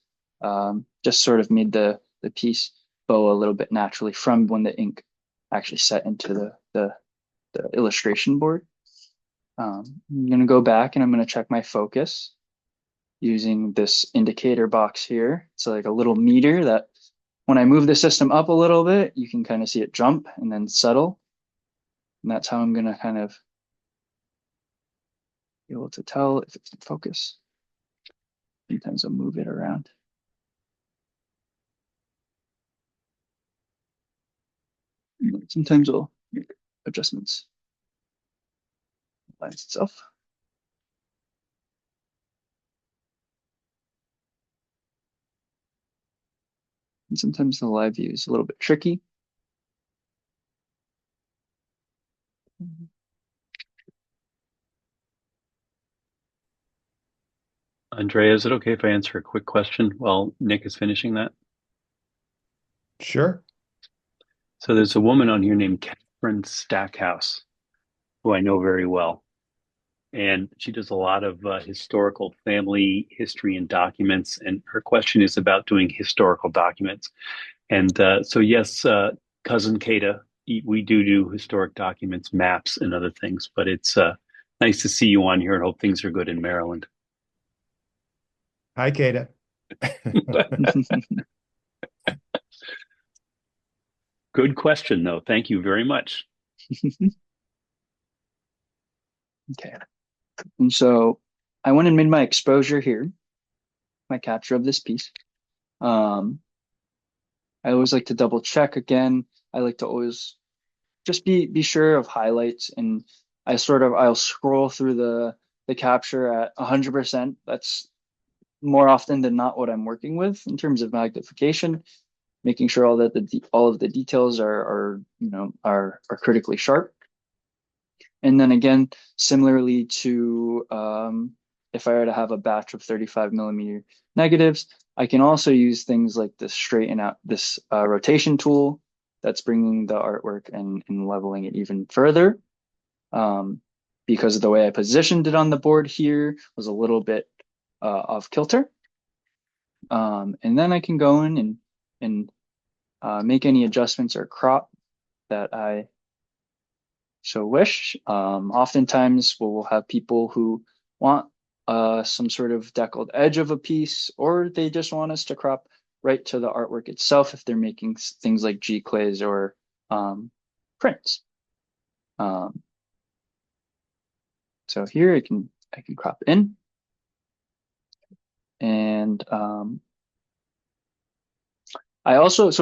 just sort of made the piece bow a little bit naturally from when the ink actually set into the illustration board. I'm going to go back and I'm going to check my focus using this indicator box here. It's like a little meter that when I move the system up a little bit, you can kind of see it jump and then settle. And that's how I'm going to kind of be able to tell if it's in focus. Sometimes I'll move it around. Sometimes I'll make adjustments. Lines itself. And sometimes the live view is a little bit tricky. Andrea, is it okay if I answer a quick question while Nick is finishing that? Sure. So there's a woman on here named Catherine Stackhouse, who I know very well. And she does a lot of historical family history and documents. And her question is about doing historical documents. And so, yes, cousin Kata, we do historic documents, maps, and other things. But it's nice to see you on here, and hope things are good in Maryland. Hi, Kata. Good question, though. Thank you very much. Okay. And so I went and made my exposure here, my capture of this piece. I always like to double check again. I like to always just be sure of highlights, and I'll scroll through the capture at 100%. That's more often than not what I'm working with in terms of magnification, making sure all of the details are are critically sharp. And then again, similarly to if I were to have a batch of 35mm negatives, I can also use things like this straighten out this rotation tool that's bringing the artwork and leveling it even further. Because of the way I positioned it on the board here was a little bit off kilter. And then I can go in and make any adjustments or crop that I so wish. Oftentimes we'll have people who want some sort of deckled edge of a piece, or they just want us to crop right to the artwork itself if they're making things like G-clays or prints. So here I can crop in, and I also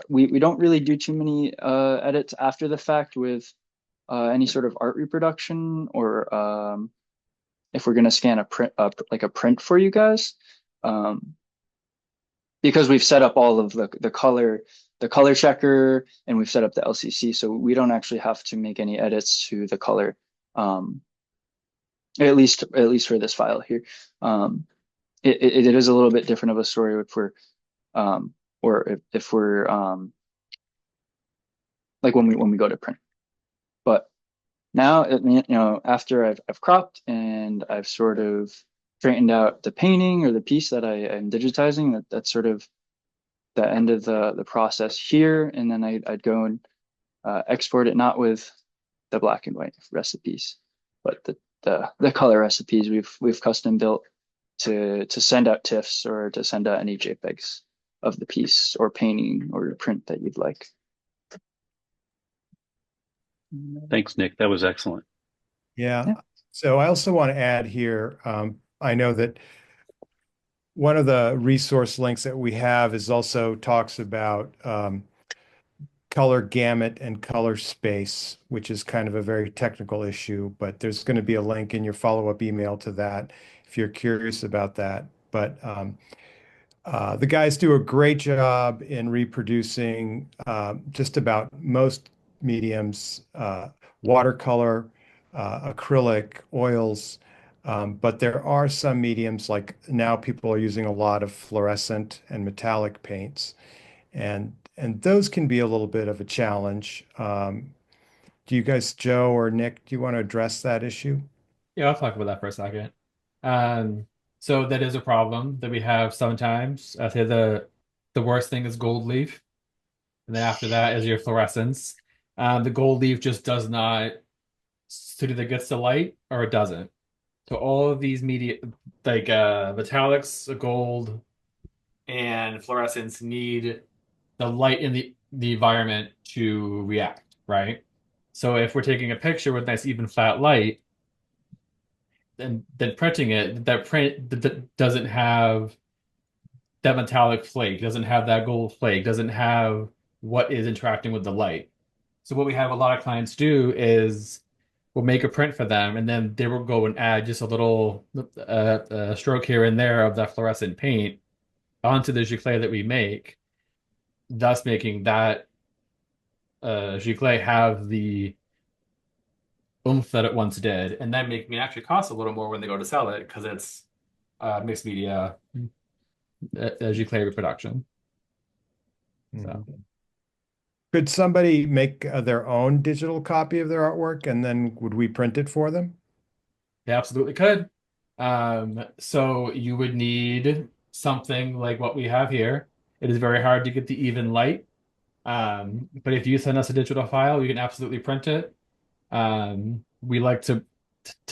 we don't really do too many edits after the fact with any sort of art reproduction, or if we're going to scan a print like a print for you guys, because we've set up all of the color checker, and we've set up the LCC, so we don't actually have to make any edits to the color, at least for this file here. It is a little bit different of a story if we're or if we're like when we go to print. But now, after I've cropped and I've sort of straightened out the painting or the piece that I am digitizing, that's sort of the end of the process here. And then I'd go and export it, not with the black and white recipes, but the color recipes we've custom built to send out TIFFs or to send out any JPEGs of the piece or painting or print that you'd like. Thanks, Nick. That was excellent. Yeah. So I also want to add here, I know that one of the resource links that we have is also talks about color gamut and color space, which is kind of a very technical issue, but there's going to be a link in your follow-up email to that if you're curious about that. But the guys do a great job in reproducing just about most mediums, watercolor, acrylic, oils. But there are some mediums, like now people are using a lot of fluorescent and metallic paints, and those can be a little bit of a challenge. Do you guys, Joe or Nick, do you want to address that issue? Yeah, I'll talk about that for a second. Um, so that is a problem that we have sometimes. I say the worst thing is gold leaf, and then after that is your fluorescence. The gold leaf just does not, so either gets the light or it doesn't. So all of these media, like metallics, gold, and fluorescence, need the light in the environment to react, right? So if we're taking a picture with nice even flat light, then printing it, that print doesn't have that metallic flake, doesn't have that gold flake, doesn't have what is interacting with the light. So what we have a lot of clients do is we'll make a print for them, and then they will go and add just a little stroke here and there of that fluorescent paint onto the giclée that we make, thus making that giclée have the oomph that it once did, and then making it actually cost a little more when they go to sell it because it's mixed media, digitally reproduction. So Mhm. Could somebody make their own digital copy of their artwork and then would we print it for them? they absolutely could. So you would need something like what we have here. It is very hard to get the even light. But if you send us a digital file, we can absolutely print it. We like to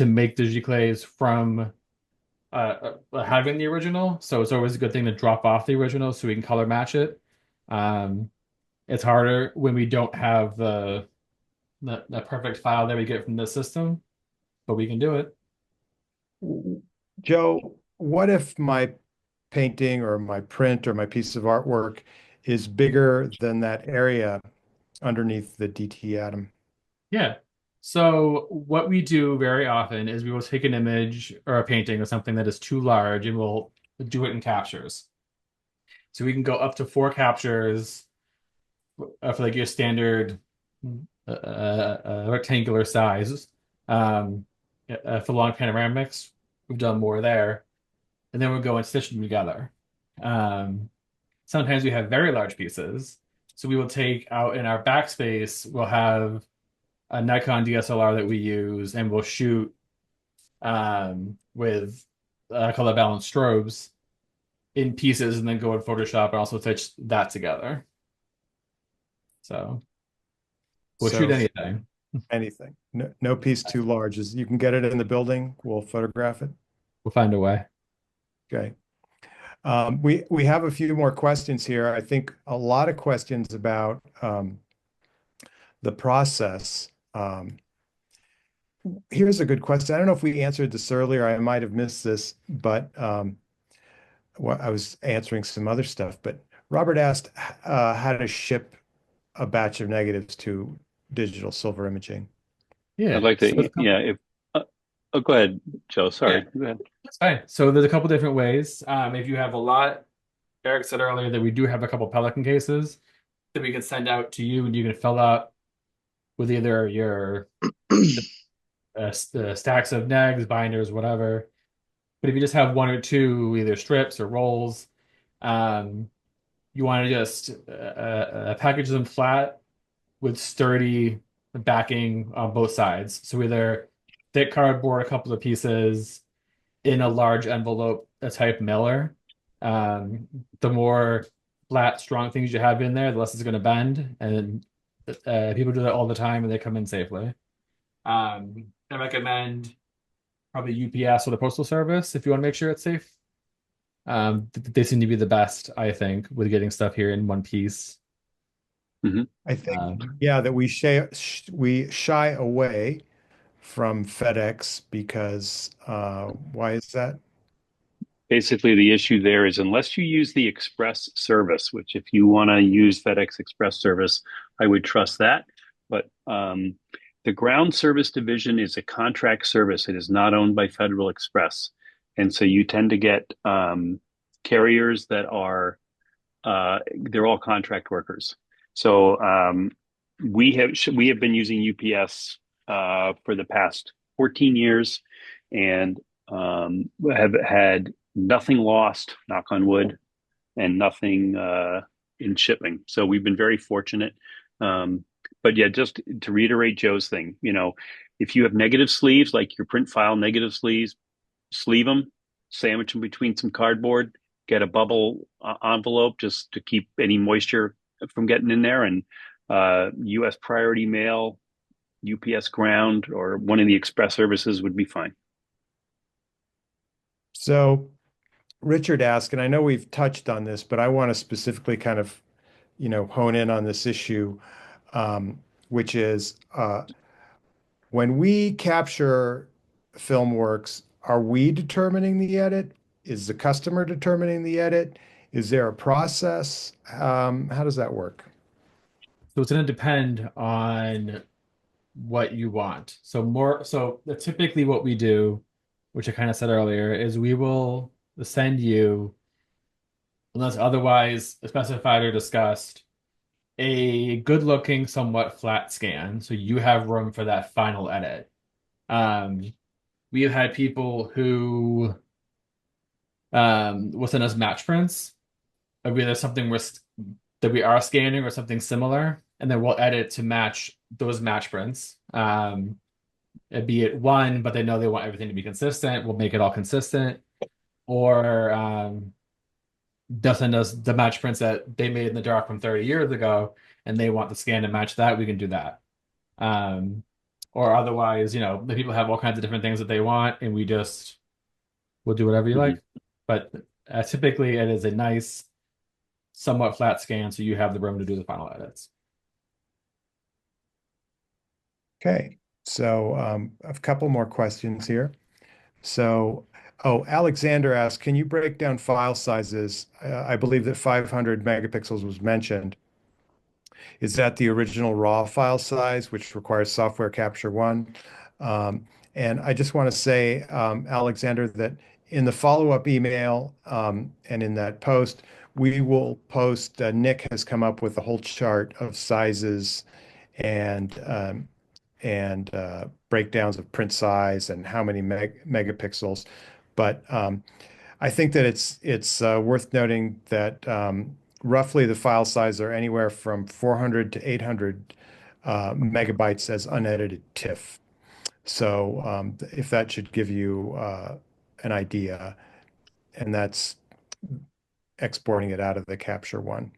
make digiclays from having the original, so it's always a good thing to drop off the original so we can color match it. Um, it's harder when we don't have the perfect file that we get from the system, but we can do it. Joe, what if my painting or my print or my piece of artwork is bigger than that area underneath the DT atom? Yeah. So what we do very often is we will take an image or a painting or something that is too large and we'll do it in captures. So we can go up to 4 captures for like your standard rectangular size. For long panoramics, we've done more there, and then we'll go and stitch them together. Um, Sometimes we have very large pieces, so we will take out in our backspace. We'll have a Nikon DSLR that we use, and we'll shoot with color balanced strobes in pieces, and then go in Photoshop and also stitch that together. So we'll shoot So anything. anything, no piece too large. Is you can get it in the building, we'll photograph it. We'll find a way. Okay. We have a few more questions here. I think a lot of questions about the process. Here's a good question. I don't know if we answered this earlier. I might have missed this, but well, I was answering some other stuff. But Robert asked how to ship a batch of negatives to digital silver imaging. I'd Yeah. like So there's to, a couple, yeah, if, oh, go ahead, Joe. yeah, Sorry. Go ahead. that's fine. So there's a couple different ways. If you have a lot, Eric said earlier that we do have a couple Pelican cases that we can send out to you, and you can fill up with either your stacks of negs, binders, whatever. But if you just have one or two, either strips or rolls, um, you want to just package them flat with sturdy backing on both sides. So either thick cardboard, a couple of pieces in a large envelope, a type mailer. The more flat, strong things you have in there, the less it's going to bend. And people do that all the time and they come in safely. I recommend probably UPS or the Postal Service if you want to make sure it's safe. They seem to be the best, I think, with getting stuff here in one piece. Mhm. I think, Um, yeah, that we shy away from FedEx because why is that? Basically, the issue there is unless you use the express service, which if you want to use FedEx Express service, I would trust that. But the ground service division is a contract service. It is not owned by Federal Express. And so you tend to get carriers that are they're all contract workers. So we have been using UPS for the past 14 years, and have had nothing lost, knock on wood, and nothing in shipping. So we've been very fortunate. Um, but yeah, just to reiterate Joe's thing, if you have negative sleeves, like your print file negative sleeves, sleeve them, sandwich them between some cardboard, get a bubble envelope just to keep any moisture from getting in there, and U.S. priority mail, UPS ground, or one of the express services would be fine. So Richard asked, and I know we've touched on this, but I want to specifically kind of, hone in on this issue, which is when we capture film works, are we determining the edit? Is the customer determining the edit? Is there a process? How does that work? so it's going to depend on what you want. So typically what we do, which I kind of said earlier, is we will send you, unless otherwise specified or discussed, a good looking, somewhat flat scan. So you have room for that final edit. Um, we have had people who will send us match prints of either something that we are scanning or something similar, and then we'll edit to match those match prints. Be it one, but they know they want everything to be consistent. We'll make it all consistent, or they'll send us the match prints that they made in the dark from 30 years ago, and they want the scan to match that. We can do that. Um, or otherwise, the people have all kinds of different things that they want, and we'll do whatever you Mhm. like. But typically, it is a nice, somewhat flat scan, so you have the room to do the final edits. Okay, so a couple more questions here. So, oh, Alexander asked, can you break down file sizes? I believe that 500 megapixels was mentioned. Is that the original raw file size, which requires software capture one? And I just want to say, Alexander, that in the follow-up email and in that post, we will post, Nick has come up with a whole chart of sizes and breakdowns of print size and how many megapixels. But I think that it's worth noting that roughly the file size are anywhere from 400 to 800 megabytes as unedited TIFF. So if that should give you an idea, and that's exporting it out of the capture one.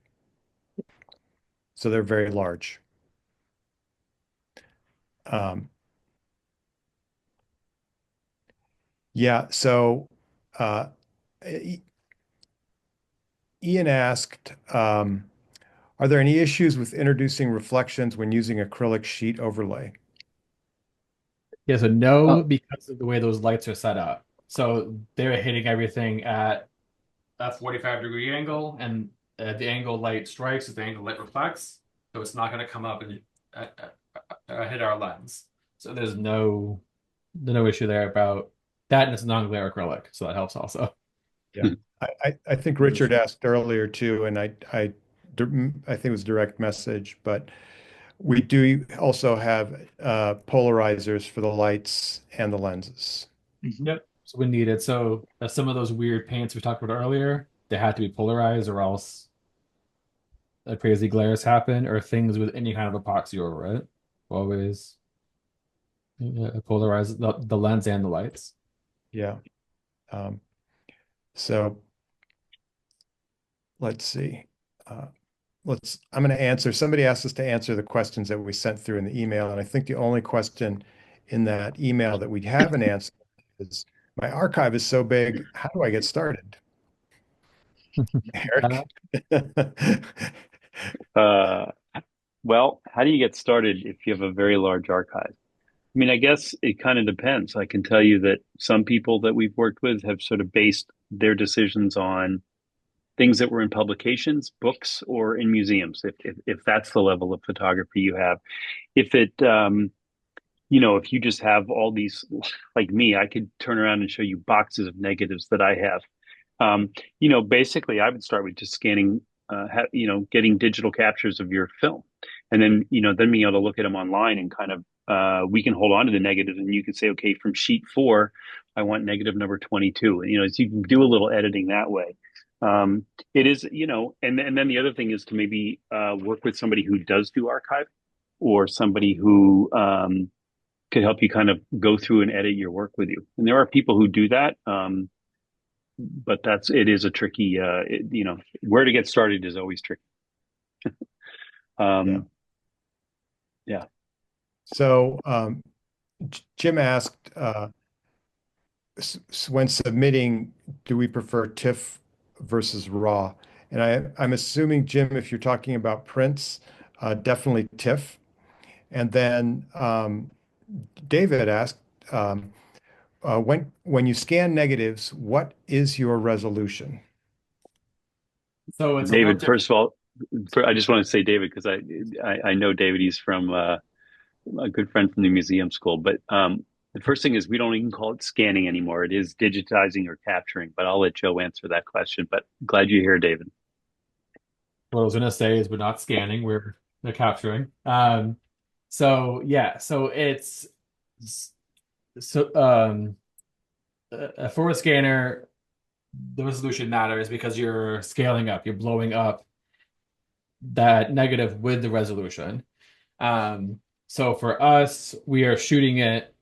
So they're very large. Um, yeah, so uh, Ian asked, are there any issues with introducing reflections when using acrylic sheet overlay? Yeah, so no, Oh, because of the way those lights are set up. So they're hitting everything at a 45-degree angle, and the angle light strikes is the angle light reflects. So it's not going to come up and hit our lens. So there's no issue there about that, and it's non-glare acrylic, so that helps also. Yeah. I think Richard asked earlier too, and I think it was direct message, but we do also have polarizers for the lights and the lenses. mhm. Yep. So when needed. So some of those weird paints we talked about earlier, they had to be polarized, or else crazy glares happen, or things with any kind of epoxy over it. Always polarize the lens and the lights. Yeah. Um, so let's see. Uh, I'm going to answer. Somebody asked us to answer the questions that we sent through in the email, and I think the only question in that email that we haven't answered is, my archive is so big, how do I get started? Uh, Eric? Uh, well, how do you get started if you have a very large archive? I mean, I guess it kind of depends. I can tell you that some people that we've worked with have sort of based their decisions on things that were in publications, books, or in museums, if that's the level of photography you have. If it, if you just have all these, like me, I could turn around and show you boxes of negatives that I have. Basically, I would start with just scanning, getting digital captures of your film, and then being able to look at them online and kind of, we can hold on to the negatives, and you can say, okay, from sheet 4, I want negative number 22. And, so you can do a little editing that way. Um, it is, and then the other thing is to maybe work with somebody who does do archive, or somebody who could help you kind of go through and edit your work with you. And there are people who do that. But it is a tricky, where to get started is always tricky. Yeah. Um, yeah. So Jim asked, when submitting, do we prefer TIFF versus RAW? And I'm assuming, Jim, if you're talking about prints, definitely TIFF. And then David asked, um, when you scan negatives, what is your resolution? so it's a little David, different. first of all, I just want to say David, because I know David. He's from a good friend from the museum school. But the first thing is, we don't even call it scanning anymore. It is digitizing or capturing. But I'll let Joe answer that question. But glad you're here, David. What I was gonna say is we're not scanning, we're capturing. So yeah, so it's so a forward scanner. the resolution matters because you're scaling up, you're blowing up that negative with the resolution. So for us, we are shooting it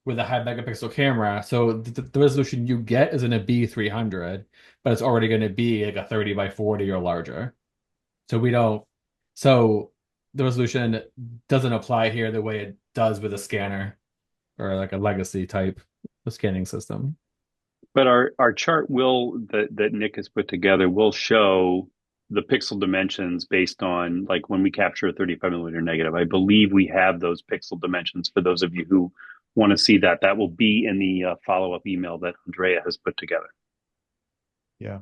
with a high megapixel camera. So the resolution you get is in a B300, but it's already going to be like a 30 by 40 or larger. So we don't, so the resolution doesn't apply here the way it does with a scanner or like a legacy type of scanning system. But our chart will that Nick has put together will show the pixel dimensions based on like when we capture a 35 millimeter negative. I believe we have those pixel dimensions for those of you who want to see that. That will be in the follow-up email that Andrea has put together. Yeah.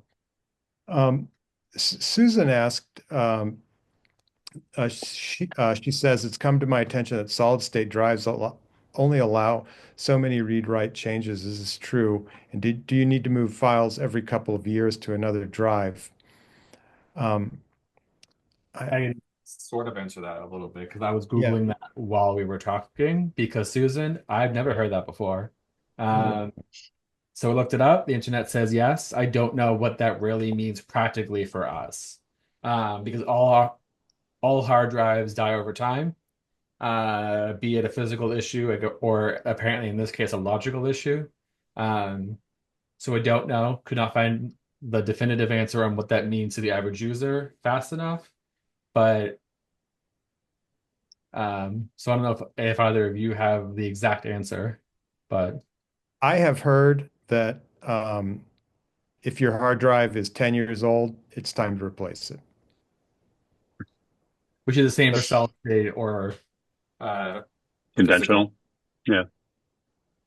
Susan asked, she says, it's come to my attention that solid state drives only allow so many read-write changes. Is this true? And do you need to move files every couple of years to another drive? Um, I, I can sort of answer that a little bit because I was yeah. Googling that while we were talking because Susan, I've never heard that before. Oh, Um, so I looked it up. The internet says yes. I don't know what that really means practically for us. Because all hard drives die over time, be it a physical issue or apparently in this case a logical issue. Um, so I don't know, could not find the definitive answer on what that means to the average user fast enough. But so I don't know if either of you have the exact answer, but I have heard that if your hard drive is 10 years old, it's time to replace it. which is the same for That's, solid state or uh, the physical. Conventional. Yeah.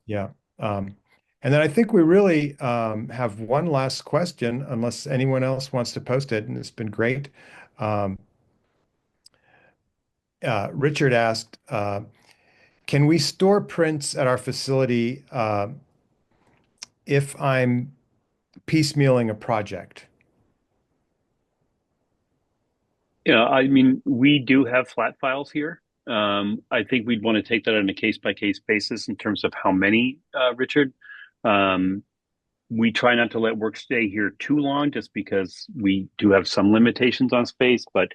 yeah. Um, and then I think we really have one last question, unless anyone else wants to post it, and it's been great. Um, Richard asked, can we store prints at our facility if I'm piecemealing a project? Yeah, I mean, we do have flat files here. I think we'd want to take that on a case by case basis in terms of how many, Richard. Um, we try not to let work stay here too long just because we do have some limitations on space. But,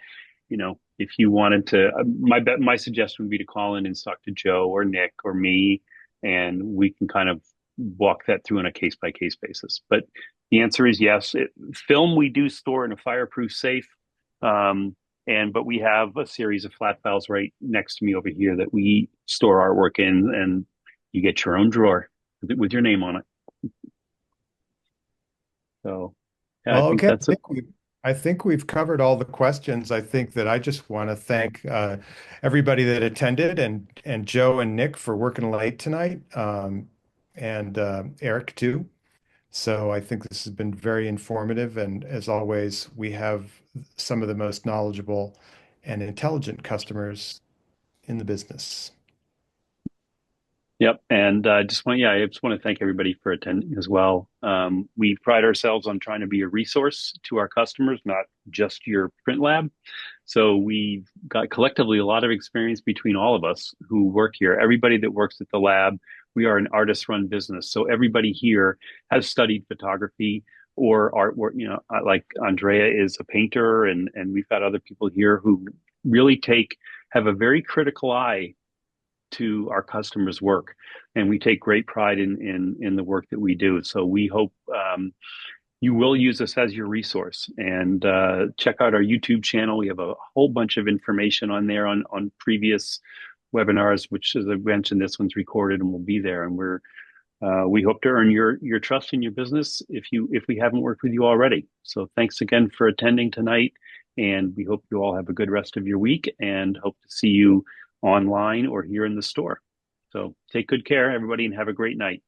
if you wanted to, my suggestion would be to call in and talk to Joe or Nick or me, and we can kind of walk that through on a case by case basis. But the answer is yes. Film we do store in a fireproof safe. Um, but we have a series of flat files right next to me over here that we store artwork in, and you get your own drawer with your name on it. So yeah, I Well, think okay. that's it. I think we've covered all the questions. I think that I just want to thank everybody that attended and Joe and Nick for working late tonight, and Eric too. So I think this has been very informative. And as always, we have some of the most knowledgeable and intelligent customers in the business. Yep. And I just want to thank everybody for attending as well. We pride ourselves on trying to be a resource to our customers, not just your print lab. So we've got collectively a lot of experience between all of us who work here. Everybody that works at the lab, we are an artist-run business. So everybody here has studied photography or artwork. Like Andrea is a painter, and we've got other people here who really have a very critical eye to our customers' work, and we take great pride in the work that we do. So we hope you will use us as your resource, and check out our YouTube channel. We have a whole bunch of information on there on previous webinars, which, as I mentioned, this one's recorded and will be there. And we hope to earn your trust in your business if we haven't worked with you already. So thanks again for attending tonight, and we hope you all have a good rest of your week, and hope to see you online or here in the store. So take good care, everybody, and have a great night.